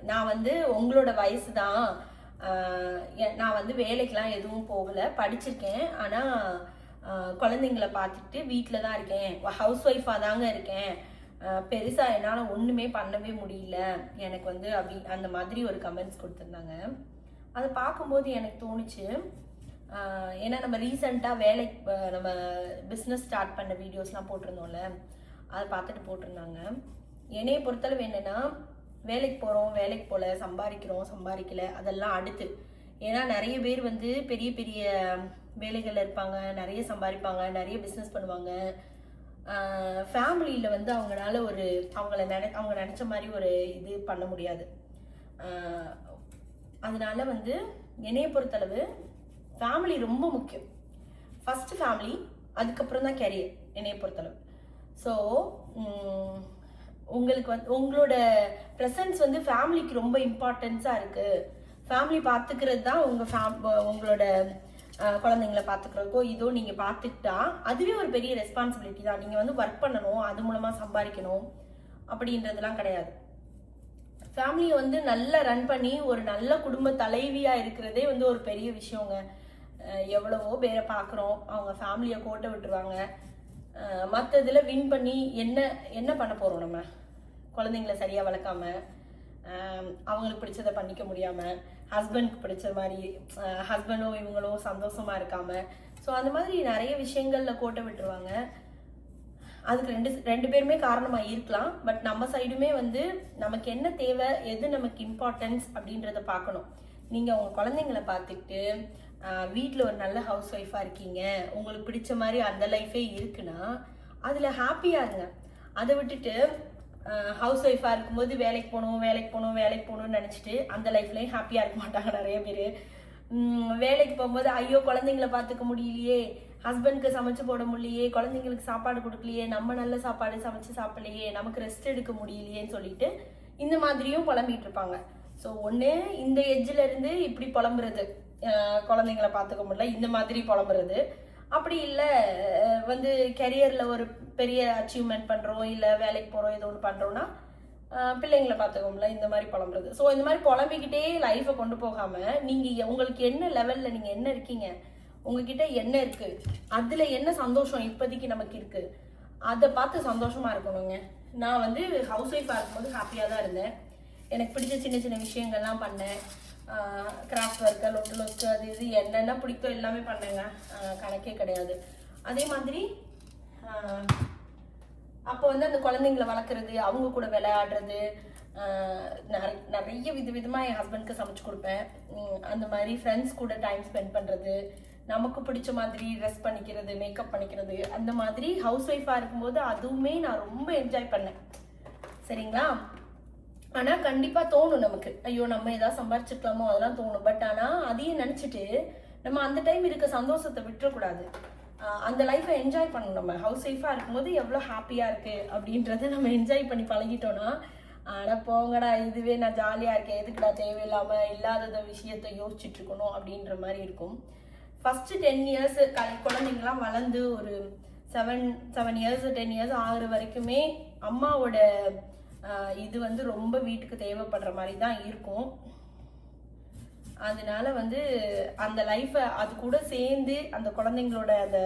நான் வந்து உங்களோட வயசு தான், நான் வந்து வேலைக்கெலாம் எதுவும் போகலை, படிச்சிருக்கேன், ஆனால் குழந்தைங்களை பார்த்துட்டு வீட்டில் தான் இருக்கேன், ஹவுஸ் ஒய்ஃபாக தாங்க இருக்கேன், பெருசாக என்னால் ஒன்றுமே பண்ணவே முடியல எனக்கு வந்து அப்படி அந்த மாதிரி ஒரு கமெண்ட்ஸ் கொடுத்துருந்தாங்க. அதை பார்க்கும்போது எனக்கு தோணுச்சு, ஏன்னா நம்ம ரீசெண்டாக நம்ம பிஸ்னஸ் ஸ்டார்ட் பண்ண வீடியோஸ்லாம் போட்டிருந்தோம்ல, அதை பார்த்துட்டு போட்டிருந்தாங்க. என்னையை பொறுத்தளவு என்னென்னா, வேலைக்கு போகிறோம், வேலைக்கு போகல, சம்பாதிக்கல, அதெல்லாம் அடுத்து. ஏன்னா நிறைய பேர் வந்து பெரிய பெரிய வேலைகளில் இருப்பாங்க, நிறைய சம்பாதிப்பாங்க, நிறைய பிஸ்னஸ் பண்ணுவாங்க. ஃபேமிலியில் வந்து அவங்களால அவங்க நினச்ச மாதிரி ஒரு இது பண்ண முடியாது. அதனால வந்து என்னையை பொறுத்தளவு ஃபேமிலி ரொம்ப முக்கியம். ஃபஸ்ட்டு ஃபேமிலி, அதுக்கப்புறம் தான் கெரியர் என்னையை பொறுத்தளவு. ஸோ உங்களுக்கு வந்து உங்களோட ப்ரெசன்ஸ் வந்து ஃபேமிலிக்கு ரொம்ப இம்பார்ட்டன்ஸாக இருக்குது. ஃபேமிலி பார்த்துக்கிறது தான் உங்களோட குழந்தைங்கள பார்த்துக்கிறதுக்கோ இதோ நீங்கள் பார்த்துக்கிட்டா அதுவே ஒரு பெரிய ரெஸ்பான்சிபிலிட்டி தான். நீங்கள் வந்து ஒர்க் பண்ணணும், அது மூலமாக சம்பாதிக்கணும் அப்படின்றதுலாம் கிடையாது. ஃபேமிலியை வந்து நல்லா ரன் பண்ணி ஒரு நல்ல குடும்ப தலைவியாக இருக்கிறதே வந்து ஒரு பெரிய விஷயங்க. எவ்வளவோ பேரை பார்க்குறோம், அவங்க ஃபேமிலியை கோட்டை விட்டுருவாங்க. மற்ற இதில் வின் பண்ணி என்ன பண்ண போகிறோம்? நம்ம குழந்தைங்கள சரியாக வளர்க்காம, அவங்களுக்கு பிடிச்சதை பண்ணிக்க முடியாமல், ஹஸ்பண்ட்க்கு பிடிச்ச மாதிரி ஹஸ்பண்டோ இவங்களோ சந்தோஷமாக இருக்காமல், ஸோ அந்த மாதிரி நிறைய விஷயங்களில் கோட்டை விட்டுருவாங்க. அதுக்கு ரெண்டு பேருமே காரணமாக இருக்கலாம். பட் நம்ம சைடுமே வந்து நமக்கு என்ன தேவை, எது நமக்கு இம்பார்ட்டன்ஸ் அப்படின்றத பார்க்கணும். நீங்கள் உங்கள் குழந்தைங்கள பார்த்துக்கிட்டு வீட்டில் ஒரு நல்ல ஹவுஸ் ஒய்ஃபாக இருக்கீங்க, உங்களுக்கு பிடிச்ச மாதிரி அந்த லைஃபே இருக்குன்னா அதில் ஹாப்பியாக இருங்க. அதை விட்டுட்டு ஹவுஸ் ஒய்ஃபாக இருக்கும்போது வேலைக்கு போகணும்னு நினச்சிட்டு அந்த லைஃப்லேயும் ஹாப்பியாக இருக்க மாட்டாங்க நிறைய பேர். வேலைக்கு போகும்போது ஐயோ குழந்தைங்கள பார்த்துக்க முடியலையே, ஹஸ்பண்ட்க்கு சமைச்சு போட முடியலையே, குழந்தைங்களுக்கு சாப்பாடு கொடுக்கலையே, நம்ம நல்ல சாப்பாடு சமைச்சு சாப்பிடலையே, நமக்கு ரெஸ்ட் எடுக்க முடியலையேன்னு சொல்லிட்டு இந்த மாதிரியும் புலம்பிகிட்டு இருப்பாங்க. ஸோ ஒன்று இந்த எட்ஜில் இருந்து இப்படி புலம்புறது, குழந்தைங்கள பார்த்துக்க முடியல இந்த மாதிரி புலம்புறது. அப்படி இல்லை வந்து கெரியரில் ஒரு பெரிய அச்சீவ்மெண்ட் பண்ணுறோம், இல்லை வேலைக்கு போகிறோம், ஏதோ ஒன்று பண்ணுறோன்னா பிள்ளைங்களை பார்த்துக்கோம்ல இந்த மாதிரி புலம்புறது. ஸோ இந்த மாதிரி புலம்பிக்கிட்டே லைஃப்பை கொண்டு போகாமல் நீங்கள் உங்களுக்கு என்ன லெவலில் நீங்கள் என்ன இருக்கீங்க, உங்ககிட்ட என்ன இருக்குது, அதில் என்ன சந்தோஷம் இப்போதைக்கு நமக்கு இருக்குது, அதை பார்த்து சந்தோஷமாக இருக்கணுங்க. நான் வந்து ஹவுஸ் ஒய்ஃபாக இருக்கும்போது ஹாப்பியாக தான் இருந்தேன். எனக்கு பிடிச்ச சின்ன சின்ன விஷயங்கள்லாம் பண்ணேன். கிராஃப்ட் ஒர்க்கு, லொட்டு லொஸ்க்கு, அது இது என்னென்ன பிடிக்கும் எல்லாமே பண்ணேங்க, கணக்கே கிடையாது. அதே மாதிரி அப்போ வந்து அந்த குழந்தைங்களை வளர்க்குறது, அவங்க கூட விளையாடுறது, நிறைய விதமாக என் ஹஸ்பண்ட்க்கு சமைச்சு கொடுப்பேன். அந்த மாதிரி ஃப்ரெண்ட்ஸ் கூட டைம் ஸ்பெண்ட் பண்ணுறது, நமக்கு பிடிச்ச மாதிரி ட்ரெஸ் பண்ணிக்கிறது, மேக்கப் பண்ணிக்கிறது, அந்த மாதிரி ஹவுஸ் ஒய்ஃபாக இருக்கும்போது அதுவுமே நான் ரொம்ப என்ஜாய் பண்ணேன். சரிங்களா? ஆனால் கண்டிப்பாக தோணும் நமக்கு, ஐயோ நம்ம ஏதாவது சம்பாரிச்சிருக்கலாமோ, அதெல்லாம் தோணும். பட் ஆனால் அதையும் நினச்சிட்டு நம்ம அந்த டைம் இருக்க சந்தோஷத்தை விட்டுறக்கூடாது. அந்த லைஃப்பை என்ஜாய் பண்ணணும். நம்ம ஹவுஸ் ஒய்ஃபாக இருக்கும்போது எவ்வளோ ஹாப்பியாக இருக்குது அப்படின்றத நம்ம என்ஜாய் பண்ணி பழகிட்டோன்னா, ஆனால் போங்கடா இதுவே நான் ஜாலியாக இருக்கேன், எதுக்குடா தேவையில்லாமல் இல்லாத விஷயத்தை யோசிச்சுட்டு இருக்கணும் அப்படின்ற மாதிரி இருக்கும். ஃபஸ்ட்டு 10 இயர்ஸ் குழந்தைங்களாம் வளர்ந்து ஒரு 7 இயர்ஸ் 10 இயர்ஸ் ஆகிற வரைக்குமே அம்மாவோட இது வந்து ரொம்ப வீட்டுக்கு தேவைப்படுற மாதிரி தான் இருக்கும். அதனால வந்து அந்த லைஃப்பை அது கூட சேர்ந்து அந்த குழந்தைங்களோட அந்த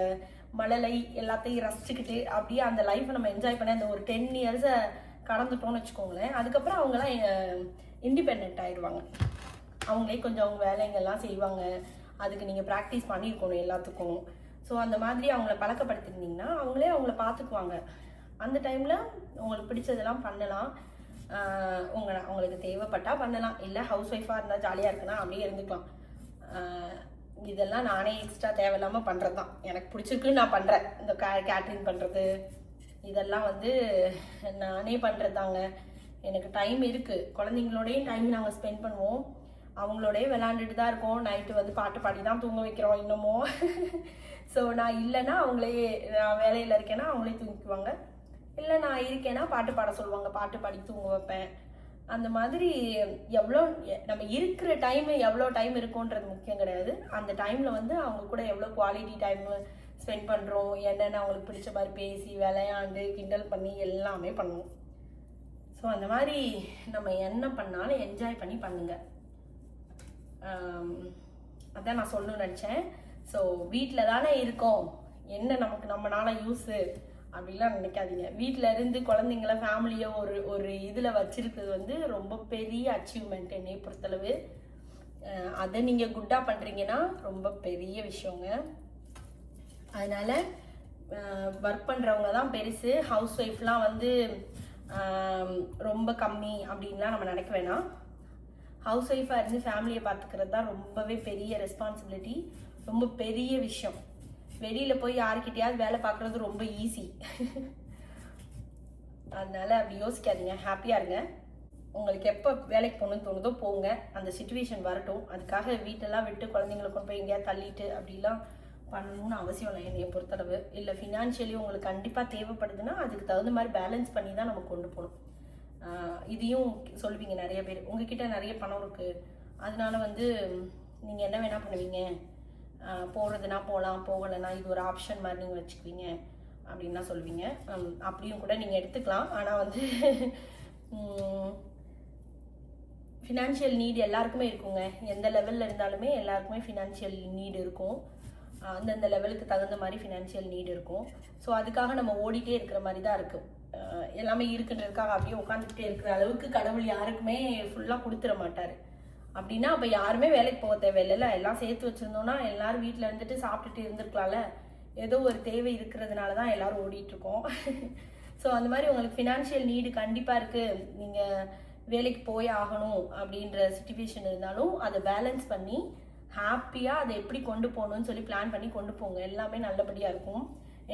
மழலை எல்லாத்தையும் ரசிச்சுக்கிட்டு அப்படியே அந்த லைஃப்பை நம்ம என்ஜாய் பண்ண அந்த ஒரு 10 இயர்ஸை கடந்துட்டோம்னு வச்சுக்கோங்களேன். அதுக்கப்புறம் அவங்களாம் இண்டிபெண்ட் ஆயிடுவாங்க. அவங்களே கொஞ்சம் அவங்க வேலைங்கள்லாம் செய்வாங்க. அதுக்கு நீங்கள் ப்ராக்டிஸ் பண்ணியிருக்கணும் எல்லாத்துக்கும். ஸோ அந்த மாதிரி அவங்கள பழக்கப்படுத்திருந்தீங்கன்னா அவங்களே அவங்கள பார்த்துக்குவாங்க. அந்த டைமில் உங்களுக்கு பிடிச்சதெல்லாம் பண்ணலாம். அவங்களுக்கு தேவைப்பட்டால் பண்ணலாம், இல்லை ஹவுஸ் ஒய்ஃபாக இருந்தால் ஜாலியாக இருக்குன்னா அப்படியே இருந்துக்கலாம். இதெல்லாம் நானே எக்ஸ்ட்ரா தேவையில்லாமல் பண்ணுறது தான். எனக்கு பிடிச்சிருக்குன்னு நான் பண்ணுறேன். இந்த கேட்ரிங் பண்ணுறது இதெல்லாம் வந்து நானே பண்ணுறது தாங்க. எனக்கு டைம் இருக்குது, குழந்தைங்களோடையும் டைம் நாங்கள் ஸ்பெண்ட் பண்ணுவோம், அவங்களோடய விளாண்டுட்டு தான் இருக்கோம். நைட்டு வந்து பாட்டு பாடி தான் தூங்க வைக்கிறோம் இன்னமும். ஸோ நான் இல்லைன்னா அவங்களே, நான் வேலையில் இருக்கேன்னா அவங்களே தூங்கிக்குவாங்க, இல்லை நான் இருக்கேன்னா பாட்டு பாட சொல்லுவாங்க, பாட்டு பாடி தூங்க வைப்பேன். அந்த மாதிரி எவ்வளோ நம்ம இருக்கிற டைமு எவ்வளோ டைம் இருக்குன்றது முக்கியம் கிடையாது. அந்த டைமில் வந்து அவங்க கூட எவ்வளோ குவாலிட்டி டைமு ஸ்பெண்ட் பண்ணுறோம், என்னென்ன அவங்களுக்கு பிடிச்ச மாதிரி பேசி விளையாண்டு கிண்டல் பண்ணி எல்லாமே பண்ணுவோம். ஸோ அந்த மாதிரி நம்ம என்ன பண்ணாலும் என்ஜாய் பண்ணி பண்ணுங்க. அதான் நான் சொல்லணும்னு நினச்சேன். ஸோ வீட்டில் தானே இருக்கோம், என்ன நமக்கு நம்மளால யூஸு அப்படிலாம் நினைக்காதீங்க. வீட்டில் இருந்து குழந்தைங்கள ஃபேமிலியை ஒரு இதில் வச்சிருக்கிறது வந்து ரொம்ப பெரிய அச்சீவ்மெண்ட் என்னை பொறுத்தளவு. அதை நீங்கள் குட்டாக பண்ணுறீங்கன்னா ரொம்ப பெரிய விஷயங்க. அதனால் ஒர்க் பண்ணுறவங்க தான் பெருசு, ஹவுஸ் ஒய்ஃப்லாம் வந்து ரொம்ப கம்மி அப்படின்லாம் நம்ம நினைக்க வேணாம். ஹவுஸ் ஒய்ஃபாக இருந்து ஃபேமிலியை பார்த்துக்கிறது தான் ரொம்பவே பெரிய ரெஸ்பான்சிபிலிட்டி, ரொம்ப பெரிய விஷயம். வெளியில் போய் யாருக்கிட்டையாவது வேலை பார்க்குறது ரொம்ப ஈஸி. அதனால் அப்படி யோசிக்காதீங்க, ஹாப்பியாக இருங்க. உங்களுக்கு எப்போ வேலைக்கு போகணுன்னு தோணுதோ போங்க, அந்த சுச்சுவேஷன் வரட்டும். அதுக்காக வீட்டெல்லாம் விட்டு குழந்தைங்களை கொண்டு போய் எங்கேயாவது தள்ளிட்டு அப்படிலாம் பண்ணணும்னு அவசியம் இல்லை என்னையை பொறுத்தளவு. இல்லை ஃபினான்ஷியலி உங்களுக்கு கண்டிப்பாக தேவைப்படுதுன்னா அதுக்கு தகுந்த மாதிரி பேலன்ஸ் பண்ணி தான் நம்ம கொண்டு போகணும். இதையும் சொல்லுவீங்க நிறைய பேர், உங்ககிட்ட நிறைய பணம் இருக்குது அதனால வந்து நீங்கள் என்ன வேணால் பண்ணுவீங்க, போகிறதுனா போகலாம், போகலைன்னா இது ஒரு ஆப்ஷன் மாதிரி நீங்கள் வச்சுக்குவீங்க அப்படின்லாம் சொல்லுவீங்க. அப்படியும் கூட நீங்கள் எடுத்துக்கலாம். ஆனால் வந்து ஃபினான்ஷியல் நீட் எல்லாருக்குமே இருக்குங்க. எந்த லெவலில் இருந்தாலுமே எல்லாருக்குமே ஃபினான்ஷியல் நீட் இருக்கும். அந்தந்த லெவலுக்கு தகுந்த மாதிரி ஃபினான்ஷியல் நீட் இருக்கும். ஸோ அதுக்காக நம்ம ஓடிட்டே இருக்கிற மாதிரி தான் இருக்கும். எல்லாமே இருக்குன்றதுக்காக அப்படியே உட்காந்துக்கிட்டே இருக்கிற அளவுக்கு கடவுள் யாருக்குமே ஃபுல்லாக கொடுத்துட மாட்டார். அப்படின்னா அப்போ யாருமே வேலைக்கு போக தேவையில்லை, எல்லாம் சேர்த்து வச்சுருந்தோன்னா எல்லாரும் வீட்டில் இருந்துட்டு சாப்பிட்டுட்டு இருந்துருக்கலாம்ல. ஏதோ ஒரு தேவை இருக்கிறதுனால தான் எல்லோரும் ஓடிட்டுருக்கோம். ஸோ அந்த மாதிரி உங்களுக்கு ஃபினான்ஷியல் நீடு கண்டிப்பாக இருக்குது, நீங்கள் வேலைக்கு போய் ஆகணும் அப்படின்ற சிச்சுவேஷன் இருந்தாலும் அதை பேலன்ஸ் பண்ணி ஹாப்பியாக அதை எப்படி கொண்டு போகணும்னு சொல்லி பிளான் பண்ணி கொண்டு போங்க. எல்லாமே நல்லபடியாக இருக்கும்.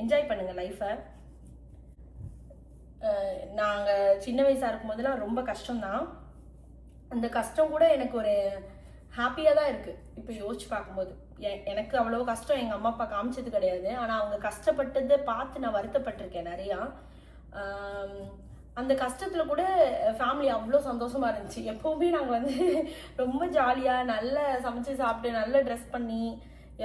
என்ஜாய் பண்ணுங்கள் லைஃப்பை. நாங்கள் சின்ன வயசாக இருக்கும் போதெல்லாம் ரொம்ப கஷ்டம்தான். அந்த கஷ்டம் கூட எனக்கு ஒரு ஹாப்பியாக தான் இருக்குது இப்போ யோசிச்சு பார்க்கும்போது. எனக்கு அவ்வளோ கஷ்டம் எங்கள் அம்மா அப்பா காமிச்சது கிடையாது. ஆனால் அவங்க கஷ்டப்பட்டதை பார்த்து நான் வருத்தப்பட்டிருக்கேன் நிறையா. அந்த கஷ்டத்தில் கூட ஃபேமிலி அவ்வளோ சந்தோஷமாக இருந்துச்சு. எப்போவுமே நாங்கள் வந்து ரொம்ப ஜாலியாக நல்லா சமைச்சு சாப்பிட்டு நல்லா ட்ரெஸ் பண்ணி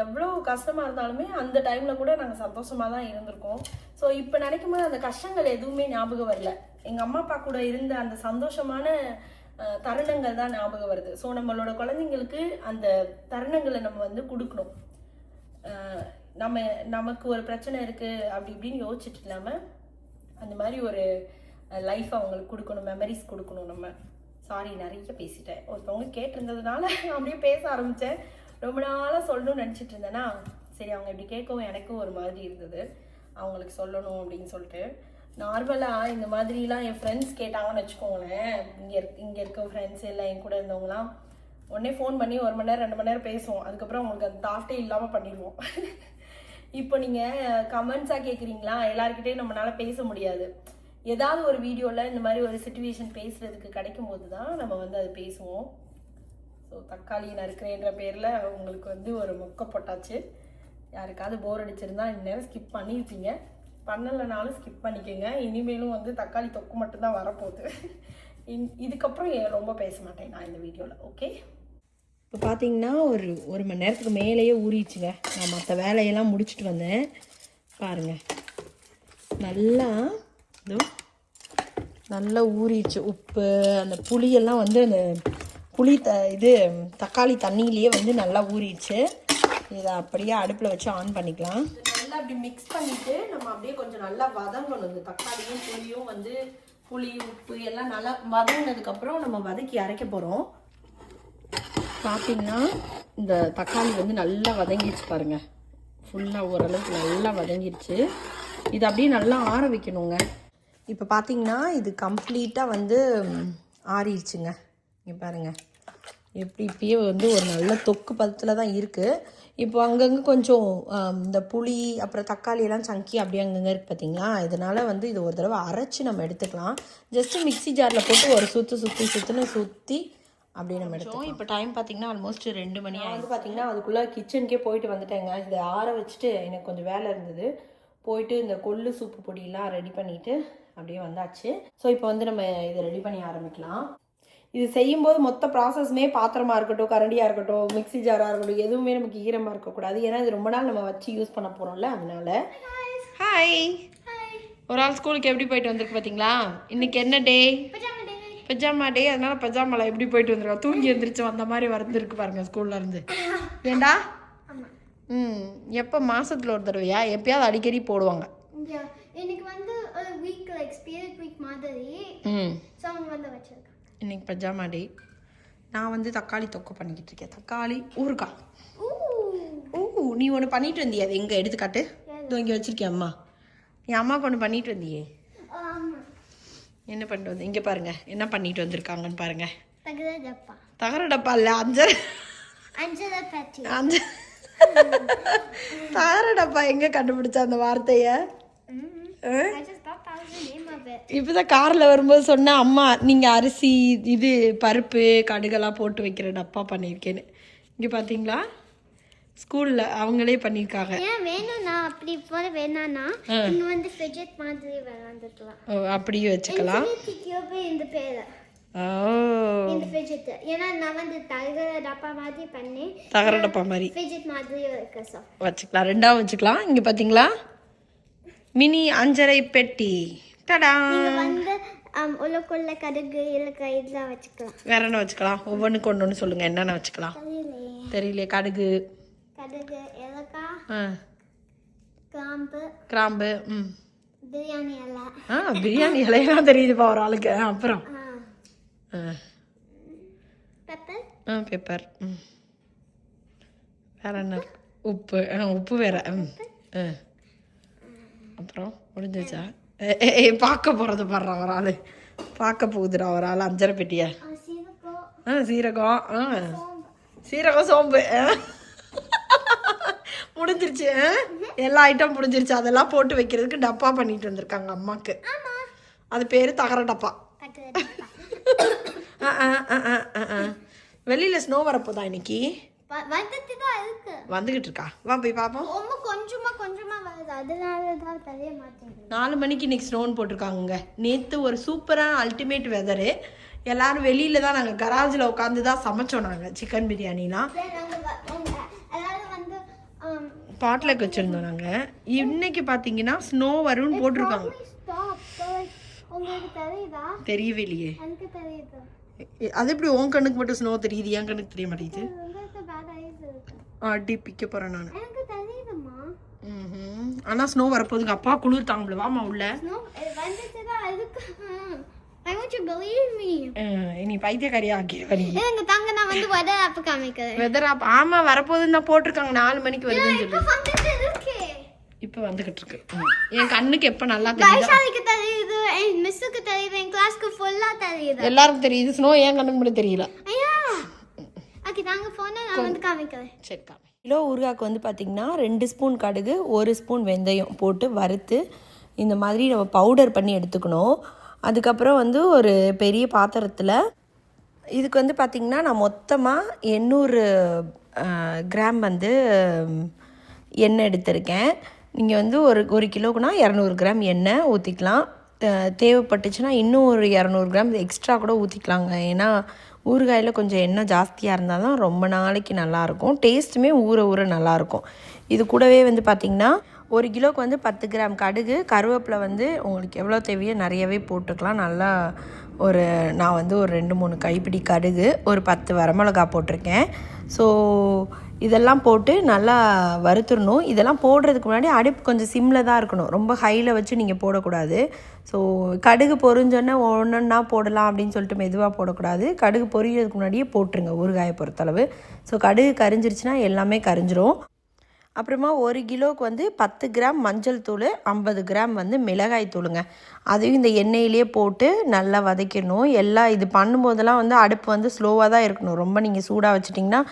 எவ்வளோ கஷ்டமாக இருந்தாலுமே அந்த டைமில் கூட நாங்கள் சந்தோஷமாக தான் இருந்திருக்கோம். ஸோ இப்போ நினைக்கும் போது அந்த கஷ்டங்கள் எதுவுமே ஞாபகம் வரல. எங்கள் அம்மா அப்பா கூட இருந்த அந்த சந்தோஷமான தருணங்கள் தான் ஞாபகம் வருது. ஸோ நம்மளோட குழந்தைங்களுக்கு அந்த தருணங்களை நம்ம வந்து கொடுக்கணும். நமக்கு ஒரு பிரச்சனை இருக்குது அப்படி இப்படின்னு யோசிச்சுட்டு இல்லாமல் அந்த மாதிரி ஒரு லைஃப் அவங்களுக்கு கொடுக்கணும், மெமரிஸ் கொடுக்கணும் நம்ம. சாரி நிறைய பேசிட்டேன், ஒருத்தவங்க கேட்டிருந்ததுனால அப்படியே பேச ஆரம்பித்தேன். ரொம்ப நாளாக சொல்லணும்னு நினச்சிட்டு இருந்தேன்னா சரி அவங்க இப்படி கேட்கவும் எனக்கும் ஒரு மாதிரி இருந்தது, அவங்களுக்கு சொல்லணும் அப்படின்னு சொல்லிட்டு. நார்மலாக இந்த மாதிரிலாம் என் ஃப்ரெண்ட்ஸ் கேட்டாங்கன்னு வச்சுக்கோங்களேன், இங்கே இருக்க ஃப்ரெண்ட்ஸ் இல்லை என் கூட இருந்தவங்களாம் உடனே ஃபோன் பண்ணி 1 மணி நேரம் 2 மணி நேரம் பேசுவோம். அதுக்கப்புறம் அவங்களுக்கு அந்த தாட்டே இல்லாமல் பண்ணிடுவோம். இப்போ நீங்கள் கமெண்ட்ஸாக கேட்குறீங்களா, எல்லாருக்கிட்டையும் நம்மளால் பேச முடியாது. ஏதாவது ஒரு வீடியோவில் இந்த மாதிரி ஒரு சிச்சுவேஷன் பேசுகிறதுக்கு கிடைக்கும் போது தான் நம்ம வந்து அது பேசுவோம். ஸோ தக்காளி நறுக்கிறேன்ற பேரில் உங்களுக்கு வந்து ஒரு மொக்க போட்டாச்சு. யாருக்காவது போர் அடிச்சிருந்தா இந்நேரம் ஸ்கிப் பண்ணியிருப்பீங்க, பண்ணலைனாலும் ஸ்கிப் பண்ணிக்கோங்க. இனிமேலும் வந்து தக்காளி தொக்கு மட்டும்தான் வரப்போகுது. இதுக்கப்புறம் ரொம்ப பேச மாட்டேன் நான் இந்த வீடியோவில். ஓகே, இப்போ பார்த்தீங்கன்னா ஒரு மணி நேரத்துக்கு மேலேயே ஊறிடுச்சுங்க. நான் மற்ற வேலையெல்லாம் முடிச்சுட்டு வந்தேன். பாருங்கள் நல்லா ஊறிடுச்சு. உப்பு அந்த புளியெல்லாம் வந்து அந்த தக்காளி தண்ணியிலேயே வந்து நல்லா ஊறிடுச்சு. இதை அப்படியே அடுப்பில் வச்சு ஆன் பண்ணிக்கலாம். நல்லா அப்படி மிக்ஸ் பண்ணிவிட்டு நம்ம அப்படியே கொஞ்சம் நல்லா வதங்கணும். இந்த தக்காளியும் புளியும் வந்து புளி உப்பு எல்லாம் நல்லா வதங்கினதுக்கப்புறம் நம்ம வதக்கி அரைக்க போகிறோம். பார்த்தீங்கன்னா இந்த தக்காளி வந்து நல்லா வதங்கிடுச்சு பாருங்கள். ஃபுல்லாக ஓரளவுக்கு நல்லா வதங்கிடுச்சு. இது அப்படியே நல்லா ஆற வைக்கணுங்க. இப்போ பார்த்தீங்கன்னா இது கம்ப்ளீட்டாக வந்து ஆறிடுச்சுங்க. இங்கே பாருங்கள் எப்படி இப்பயே வந்து ஒரு நல்ல தொக்கு பதத்தில் தான் இருக்குது. இப்போ அங்கங்கே கொஞ்சம் இந்த புளி அப்புறம் தக்காளி எல்லாம் சங்கி அப்படியே அங்கங்கே இருக்குது பார்த்தீங்களா. இதனால் வந்து இது ஒரு தடவை அரைச்சி நம்ம எடுத்துக்கலாம். ஜஸ்ட்டு மிக்ஸி ஜாரில் போட்டு ஒரு சுற்றி அப்படியே நம்ம எடுத்தோம். இப்போ டைம் பார்த்திங்கன்னா ஆல்மோஸ்ட் 2 மணி வந்து பார்த்திங்கன்னா அதுக்குள்ளே கிச்சனுக்கே போயிட்டு வந்துட்டேங்க. இதை ஆற வச்சுட்டு எனக்கு கொஞ்சம் வேலை இருந்தது. போயிட்டு இந்த கொள்ளு சூப்பு பொடியெல்லாம் ரெடி பண்ணிவிட்டு அப்படியே வந்தாச்சு. ஸோ இப்போ வந்து நம்ம இதை ரெடி பண்ணி ஆரம்பிக்கலாம். இது செய்யும்போது மொத்த ப்ராசஸ்மே பாத்திரமாக இருக்கட்டும், கரண்டியாக இருக்கட்டும், மிக்ஸி ஜாராக இருக்கட்டும், எதுவுமே நமக்கு ஈரமாக இருக்கக்கூடாது. ஏன்னா இது ரொம்ப நாள் நம்ம வச்சு யூஸ் பண்ண போகிறோம்ல, அதனால. ஹாய், ஒரு ஆள் ஸ்கூலுக்கு எப்படி போயிட்டு வந்திருக்கு பார்த்தீங்களா. இன்னைக்கு என்ன டே? பஜாமா டே. அதனால பஜாமாவில் எப்படி போயிட்டு வந்துருக்கா. தூங்கி எழுந்திரிச்சு வந்த மாதிரி வந்துருக்கு பாருங்க ஸ்கூல்லேருந்து. ஏண்டா? எப்போ மாதத்தில் ஒரு தடவையா? எப்பயாவது அடிக்கடி போடுவாங்க. இன்னைக்கு வந்து ஒரு வீக் லைக் ஸ்பிரிட் வீக் மாதிரி சாங் வந்து வச்சிருக்கேன். இன்னைக்கு பஜாமா டே. நான் வந்து தக்காளி தொக்கு பண்ணிக்கிட்டு இருக்கேன். தக்காளி ஊறுகாய். நீ ஒன்று பண்ணிட்டு வந்தியா? அது எங்கே எடுத்துக்காட்டு. இங்கே வச்சிருக்கேன் அம்மா. என் அம்மாவுக்கு ஒன்று பண்ணிட்டு வந்தியே. என்ன பண்ணிட்டு வந்து இங்கே பாருங்க என்ன பண்ணிட்டு வந்திருக்காங்கன்னு பாருங்க. தகர டப்பா இல்லை, அஞ்சரை தகர டப்பா. எங்கே கண்டுபிடிச்ச அந்த வார்த்தையை? இப்போதான் காரில் வரும்போது சொன்னேன், அம்மா நீங்கள் அரிசி இது பருப்பு கடுகெல்லாம் போட்டு வைக்கிற டப்பா பண்ணியிருக்கேன்னு. இங்கே பார்த்தீங்களா ஸ்கூலில் அவங்களே பண்ணியிருக்காங்க. ஏன் வேணும்னா அப்படி போல வேணான்னா இங்கே வந்து ஃபிஜெட் மாதிரி விளாண்டுக்கலாம். ஓ அப்படியே வச்சுக்கலாம். இந்த பேர் இந்த ஃபிஜெட். ஏன்னா நான் வந்து தகர டப்பா மாதிரி பண்ணி தகர டப்பா மாதிரி ஃபிஜெட் மாதிரி வச்சுக்கலாம். ரெண்டாவது வச்சுக்கலாம். இங்கே பார்த்தீங்களா மினி அஞ்சரை பெட்டி. டடா. வந்து உலக்குள்ள கடுகு இலக்காய் இதெல்லாம் வச்சுக்கலாம். வேற என்ன வச்சுக்கலாம்? ஒவ்வொன்றுக்கு ஒன்று சொல்லுங்க. என்னென்ன வச்சுக்கலாம்? தெரியலையே. கடுகு ஏலக்காய் கிராம்பு பிரியாணி இலை. பிரியாணி இலையெல்லாம் தெரியுதுப்பா ஒரு ஆளுக்கு. அப்புறம் பெப்பர். வேற என்ன? உப்பு வேற. அப்புறம் முடிஞ்சிச்சா? பார்க்க போகிறது பாடுறா ஒரு ஆள். பார்க்க போகுதுடா ஒரு ஆள் அஞ்சரை பெட்டியா. சீரகம் சோம்பு முடிஞ்சிருச்சு. எல்லா ஐட்டம் முடிஞ்சிருச்சு. அதெல்லாம் போட்டு வைக்கிறதுக்கு டப்பா பண்ணிட்டு வந்திருக்காங்க அம்மாக்கு. அது பேர் தகர டப்பா. வெளியில் ஸ்னோ வரப்போதான் இன்னைக்கு. வந்துகிட்டு இருக்கா? வா போய் பார்ப்போம். கொஞ்சமா வருது. அதனால தான் தெரிய மாட்டேங்குது. 4 மணிக்கு இன்னைக்கு ஸ்னோன்னு போட்டிருக்காங்க. நேற்று ஒரு சூப்பரான அல்டிமேட் வெதரு. எல்லாரும் வெளியில தான். நாங்கள் கராஜில் உட்காந்து தான் சமைச்சோம். நாங்கள் சிக்கன் பிரியாணிலாம் பாட்லக்கு வச்சுருந்தோம். நாங்கள் இன்னைக்கு பார்த்தீங்கன்னா ஸ்னோ வரும்னு போட்டிருக்காங்க. தெரியவே இல்லையே. அது எப்படி உன் கண்ணுக்கு மட்டும் ஸ்னோ தெரியுது, என் கண்ணுக்கு தெரிய மாட்டேங்குது. அடி பிக்க போகிறேன் நான். ஆனால் ஸ்னோ வரப்போதுங்க. அப்பா குளிர் தாங்கல. வாமா உள்ள. நீ பைத்தியக்காரியா ஆக்கிடுவ. Weather app. ஆமா வரப்போதுன்னு தான் போட்டிருக்காங்க. 4 மணிக்கு வருதுன்னு சொல்லி இப்போ வந்துகிட்டு இருக்கு. என் கண்ணுக்கு எப்ப நல்லா தெரியுது, மிஸ்ஸுக்கு தெரியுது, என் கிளாஸ்க்கு ஃபுல்லா தெரியுது, எல்லாருக்கும் தெரியுது. ஸ்னோ என் கண்ணுக்கு மட்டும் தெரியல. ஓகே தாங்க போனா நான் வந்து காமிக்கிறேன். சரி காமி. கிலோ ஊறுகாய்க்கு வந்து பார்த்திங்கன்னா 2 ஸ்பூன் கடுகு 1 ஸ்பூன் வெந்தயம் போட்டு வறுத்து இந்த மாதிரி நம்ம பவுடர் பண்ணி எடுத்துக்கணும். அதுக்கப்புறம் வந்து ஒரு பெரிய பாத்திரத்தில் இதுக்கு வந்து பார்த்திங்கன்னா நான் மொத்தமாக 800 கிராம் வந்து எண்ணெய் எடுத்திருக்கேன். நீங்கள் வந்து ஒரு கிலோக்குனா 200 கிராம் எண்ணெய் ஊற்றிக்கலாம். தேவைப்பட்டுச்சுன்னா இன்னும் ஒரு 200 கிராம் எக்ஸ்ட்ரா கூட ஊற்றிக்கலாங்க. ஏன்னா ஊறுகாயில் கொஞ்சம் எண்ணெய் ஜாஸ்தியாக இருந்தால் தான் ரொம்ப நாளைக்கு நல்லாயிருக்கும். டேஸ்ட்டுமே ஊற நல்லாயிருக்கும். இது கூடவே வந்து பார்த்திங்கன்னா 1 கிலோவுக்கு வந்து 10 கிராம் கடுகு, கருவேப்பிலை வந்து உங்களுக்கு எவ்வளோ தேவையோ நிறையவே போட்டுக்கலாம். நல்லா நான் வந்து ஒரு 2-3 கைப்பிடி கடுகு, ஒரு 10 வரமிளகா போட்டிருக்கேன். ஸோ இதெல்லாம் போட்டு நல்லா வறுத்துடணும். இதெல்லாம் போடுறதுக்கு முன்னாடி அடுப்பு கொஞ்சம் சிம்மில் தான் இருக்கணும், ரொம்ப ஹையில் வச்சு நீங்கள் போடக்கூடாது. ஸோ கடுகு பொரிஞ்சோன்னே ஒன்றா போடலாம் அப்படின்னு சொல்லிட்டு மெதுவாக போடக்கூடாது. கடுகு பொரியறதுக்கு முன்னாடியே போட்டுருங்க ஊறுகாயை பொறுத்தளவு. ஸோ கடுகு கரிஞ்சிருச்சுன்னா எல்லாமே கரிஞ்சிரும். அப்புறமா 1 கிலோவுக்கு வந்து 10 கிராம் மஞ்சள் தூள், 50 கிராம் வந்து மிளகாய் தூளுங்க. அதையும் இந்த எண்ணெயிலே போட்டு நல்லா வதக்கிடணும். எல்லாம் இது பண்ணும்போதெல்லாம் வந்து அடுப்பு வந்து ஸ்லோவாக தான் இருக்கணும். ரொம்ப நீங்கள் சூடாக வச்சிட்டிங்கன்னா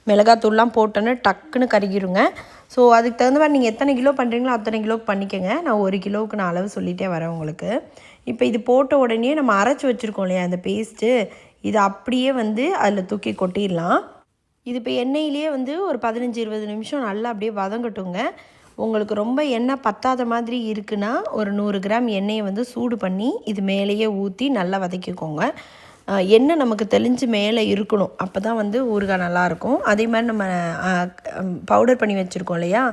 மிளகாத்தூள்லாம் போட்டோன்னு டக்குன்னு கருகிடுங்க. ஸோ அதுக்கு தகுந்த மாதிரி நீங்கள் எத்தனை கிலோ பண்ணுறீங்களோ அத்தனை கிலோவுக்கு பண்ணிக்கோங்க. நான் 1 கிலோவுக்கு நான் அளவு சொல்லிகிட்டே வரேன் உங்களுக்கு. இப்போ இது போட்ட உடனே நம்ம அரைச்சி வச்சுருக்கோம் இல்லையா அந்த பேஸ்ட்டு, இது அப்படியே வந்து அதில் தூக்கி கொட்டிடலாம். இது இப்போ எண்ணெயிலேயே வந்து ஒரு 15-20 நிமிஷம் நல்லா அப்படியே வதங்கட்டுங்க. உங்களுக்கு ரொம்ப எண்ணெய் பத்தாத மாதிரி இருக்குன்னா ஒரு 100 கிராம் எண்ணெயை வந்து சூடு பண்ணி இது மேலேயே ஊற்றி நல்லா வதக்கிக்கோங்க. எண்ணெய் நமக்கு தெளிஞ்சு மேலே இருக்கணும், அப்போ தான் வந்து ஊறுகாய் நல்லாயிருக்கும். அதே மாதிரி நம்ம பவுடர் பண்ணி வச்சுருக்கோம் இல்லையா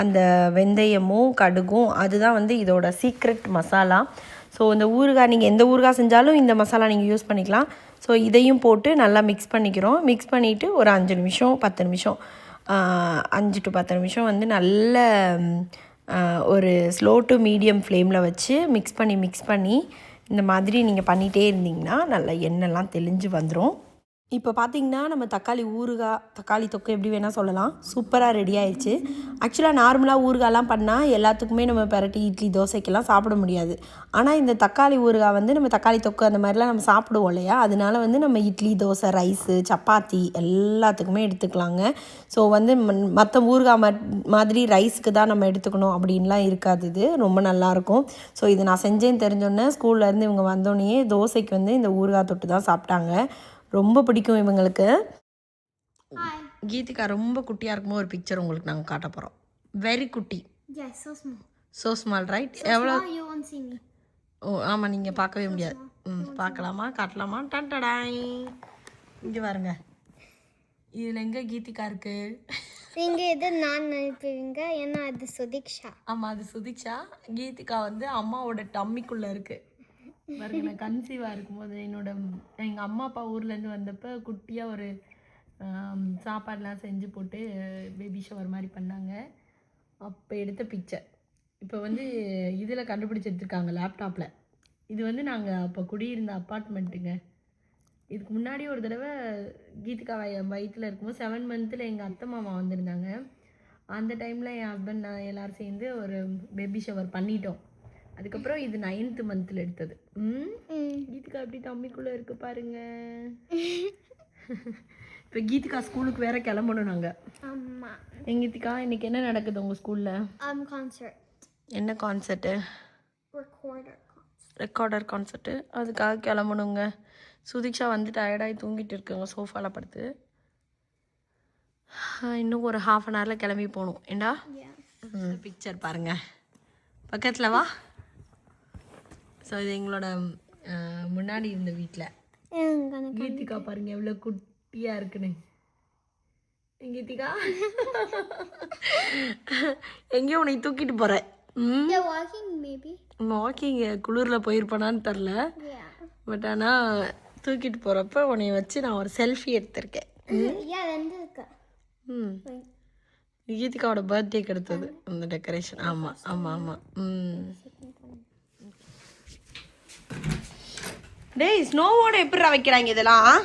அந்த வெந்தயமும் கடுகும், அதுதான் வந்து இதோட சீக்ரெட் மசாலா. ஸோ இந்த ஊறுகாய் நீங்கள் எந்த ஊறுகாய் செஞ்சாலும் இந்த மசாலா நீங்கள் யூஸ் பண்ணிக்கலாம். ஸோ இதையும் போட்டு நல்லா மிக்ஸ் பண்ணிக்கிறோம். மிக்ஸ் பண்ணிவிட்டு ஒரு 5 நிமிஷம் 10 நிமிஷம் 5 to 10 நிமிஷம் வந்து நல்ல ஒரு ஸ்லோ டு மீடியம் ஃப்ளேமில் வச்சு மிக்ஸ் பண்ணி இந்த மாதிரி நீங்கள் பண்ணிகிட்டே இருந்தீங்கன்னா நல்லா எண்ணெய்லாம் தெளிஞ்சு வந்துடும். இப்போ பார்த்திங்கன்னா நம்ம தக்காளி ஊறுகாய், தக்காளி தொக்கு எப்படி வேணால் சொல்லலாம், சூப்பராக ரெடி ஆயிடுச்சு. ஆக்சுவலாக நார்மலாக ஊறுகாய்லாம் பண்ணால் எல்லாத்துக்குமே நம்ம பெரட்டி இட்லி தோசைக்கெல்லாம் சாப்பிட முடியாது. ஆனால் இந்த தக்காளி ஊறுகாய் வந்து நம்ம தக்காளி தொக்கு அந்த மாதிரிலாம் நம்ம சாப்பிடுவோம் இல்லையா, அதனால வந்து நம்ம இட்லி தோசை ரைஸு சப்பாத்தி எல்லாத்துக்குமே எடுத்துக்கலாங்க. ஸோ வந்து மற்ற ஊறுகாய் மாதிரி ரைஸுக்கு தான் நம்ம எடுத்துக்கணும் அப்படின்லாம் இருக்காது, இது ரொம்ப நல்லாயிருக்கும். ஸோ இது நான் செஞ்சேன்னு தெரிஞ்சோன்னே ஸ்கூல்லேருந்து இவங்க வந்தோடனே தோசைக்கு வந்து இந்த ஊறுகாய் தொட்டு தான் சாப்பிட்டாங்க. ரொம்ப பிடிக்கும் இவங்களுக்கு. கீதிகா ரொம்ப குட்டியாக இருக்கும்போது ஒரு பிக்சர் உங்களுக்கு நாங்கள் காட்ட போகிறோம். வெரி குட்டி. So small right? எவ்வளோ? ஓ ஆமாம், நீங்கள் பார்க்கவே முடியாது. பார்க்கலாமா, காட்டலாமா? டன்டடாய், இங்கே பாருங்க. இதில் எங்கே கீதிகா இருக்குது? நீங்கள் எது நான் நினைப்பீங்க, ஏன்னா அது சுதீக்ஷா. ஆமாம், அது சுதீக்ஷா. கீதிகா வந்து அம்மாவோட டம்மிக்குள்ளே இருக்குது. பாருங்க, நான் கன்சீவாக இருக்கும்போது எங்கள் அம்மா அப்பா ஊர்லேருந்து வந்தப்போ குட்டியாக ஒரு சாப்பாடெலாம் செஞ்சு போட்டு பேபி ஷவர் மாதிரி பண்ணாங்க. அப்போ எடுத்த பிக்சர் இப்போ வந்து இதில் கண்டுபிடிச்சி எடுத்துருக்காங்க லேப்டாப்பில். இது வந்து நாங்கள் அப்போ குடியிருந்த அப்பார்ட்மெண்ட்டுங்க. இதுக்கு முன்னாடி ஒரு தடவை கீதிகா வயிற்றில் இருக்கும்போது 7 மந்த்தில் எங்கள் அத்தை மாமா வந்திருந்தாங்க. அந்த டைமில் என் ஹஸ்பண்ட் நான் எல்லோரும் சேர்ந்து ஒரு பேபி ஷவர் பண்ணிட்டோம். அதுக்கப்புறம் இது 9th மந்த்தில் எடுத்தது. கீதிகா அப்படி தம்பிக்குள்ளே இருக்கு பாருங்க. இப்போ கீதிகா ஸ்கூலுக்கு வேற கிளம்பணும் நாங்கள். ஆமாம். எங்க கீதிகா இன்னைக்கு என்ன நடக்குது உங்கள் ஸ்கூலில்? கான்சர்ட். என்ன கான்சர்ட்டு? Recorder concert. அதுக்காக கிளம்பணுங்க. சுதீக்ஷா வந்து டயர்டாகி தூங்கிட்டு இருக்குங்க சோஃபாவில் படுத்து. இன்னும் ஒரு 1/2 an hourல கிளம்பி போகணும். ஏண்டா பிக்சர் பாருங்க பக்கத்தில் வா. ஸோ இது எங்களோட முன்னாடி இருந்த வீட்டில் கீதிகா பாருங்க எவ்வளோ குட்டியாக இருக்குன்னு. கீதிகா எங்கேயோ உன்னை தூக்கிட்டு போகிறேன். வாக்கிங் குளிரில் போயிருப்பானான்னு தெரில, பட் ஆனால் தூக்கிட்டு போகிறப்ப உன்னை வச்சு நான் ஒரு செல்ஃபி எடுத்திருக்கேன். கீதிகாவோட பர்த்டேக்கு எடுத்தது அந்த டெக்கரேஷன். ஆமாம் ஆமாம் ஆமாம். டேய், ஸ்னோவோட எப்படிடா வைக்கிறாங்க இதெல்லாம்?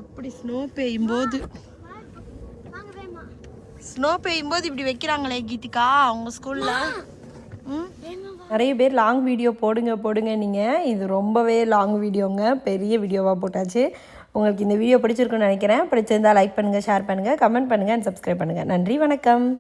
எப்படி ஸ்னோ பெய்யும்போது இப்படி வைக்கிறாங்களே கீதிகா அவங்க ஸ்கூலில். நிறைய பேர் லாங் வீடியோ போடுங்க நீங்கள். இது ரொம்பவே லாங் வீடியோங்க, பெரிய வீடியோவாக போட்டாச்சு. உங்களுக்கு இந்த வீடியோ பிடிச்சிருக்குன்னு நினைக்கிறேன். பிடிச்சிருந்தால் லைக் பண்ணுங்கள், ஷேர் பண்ணுங்கள், கமெண்ட் பண்ணுங்கள் அண்ட் சப்ஸ்கிரைப் பண்ணுங்கள். நன்றி, வணக்கம்.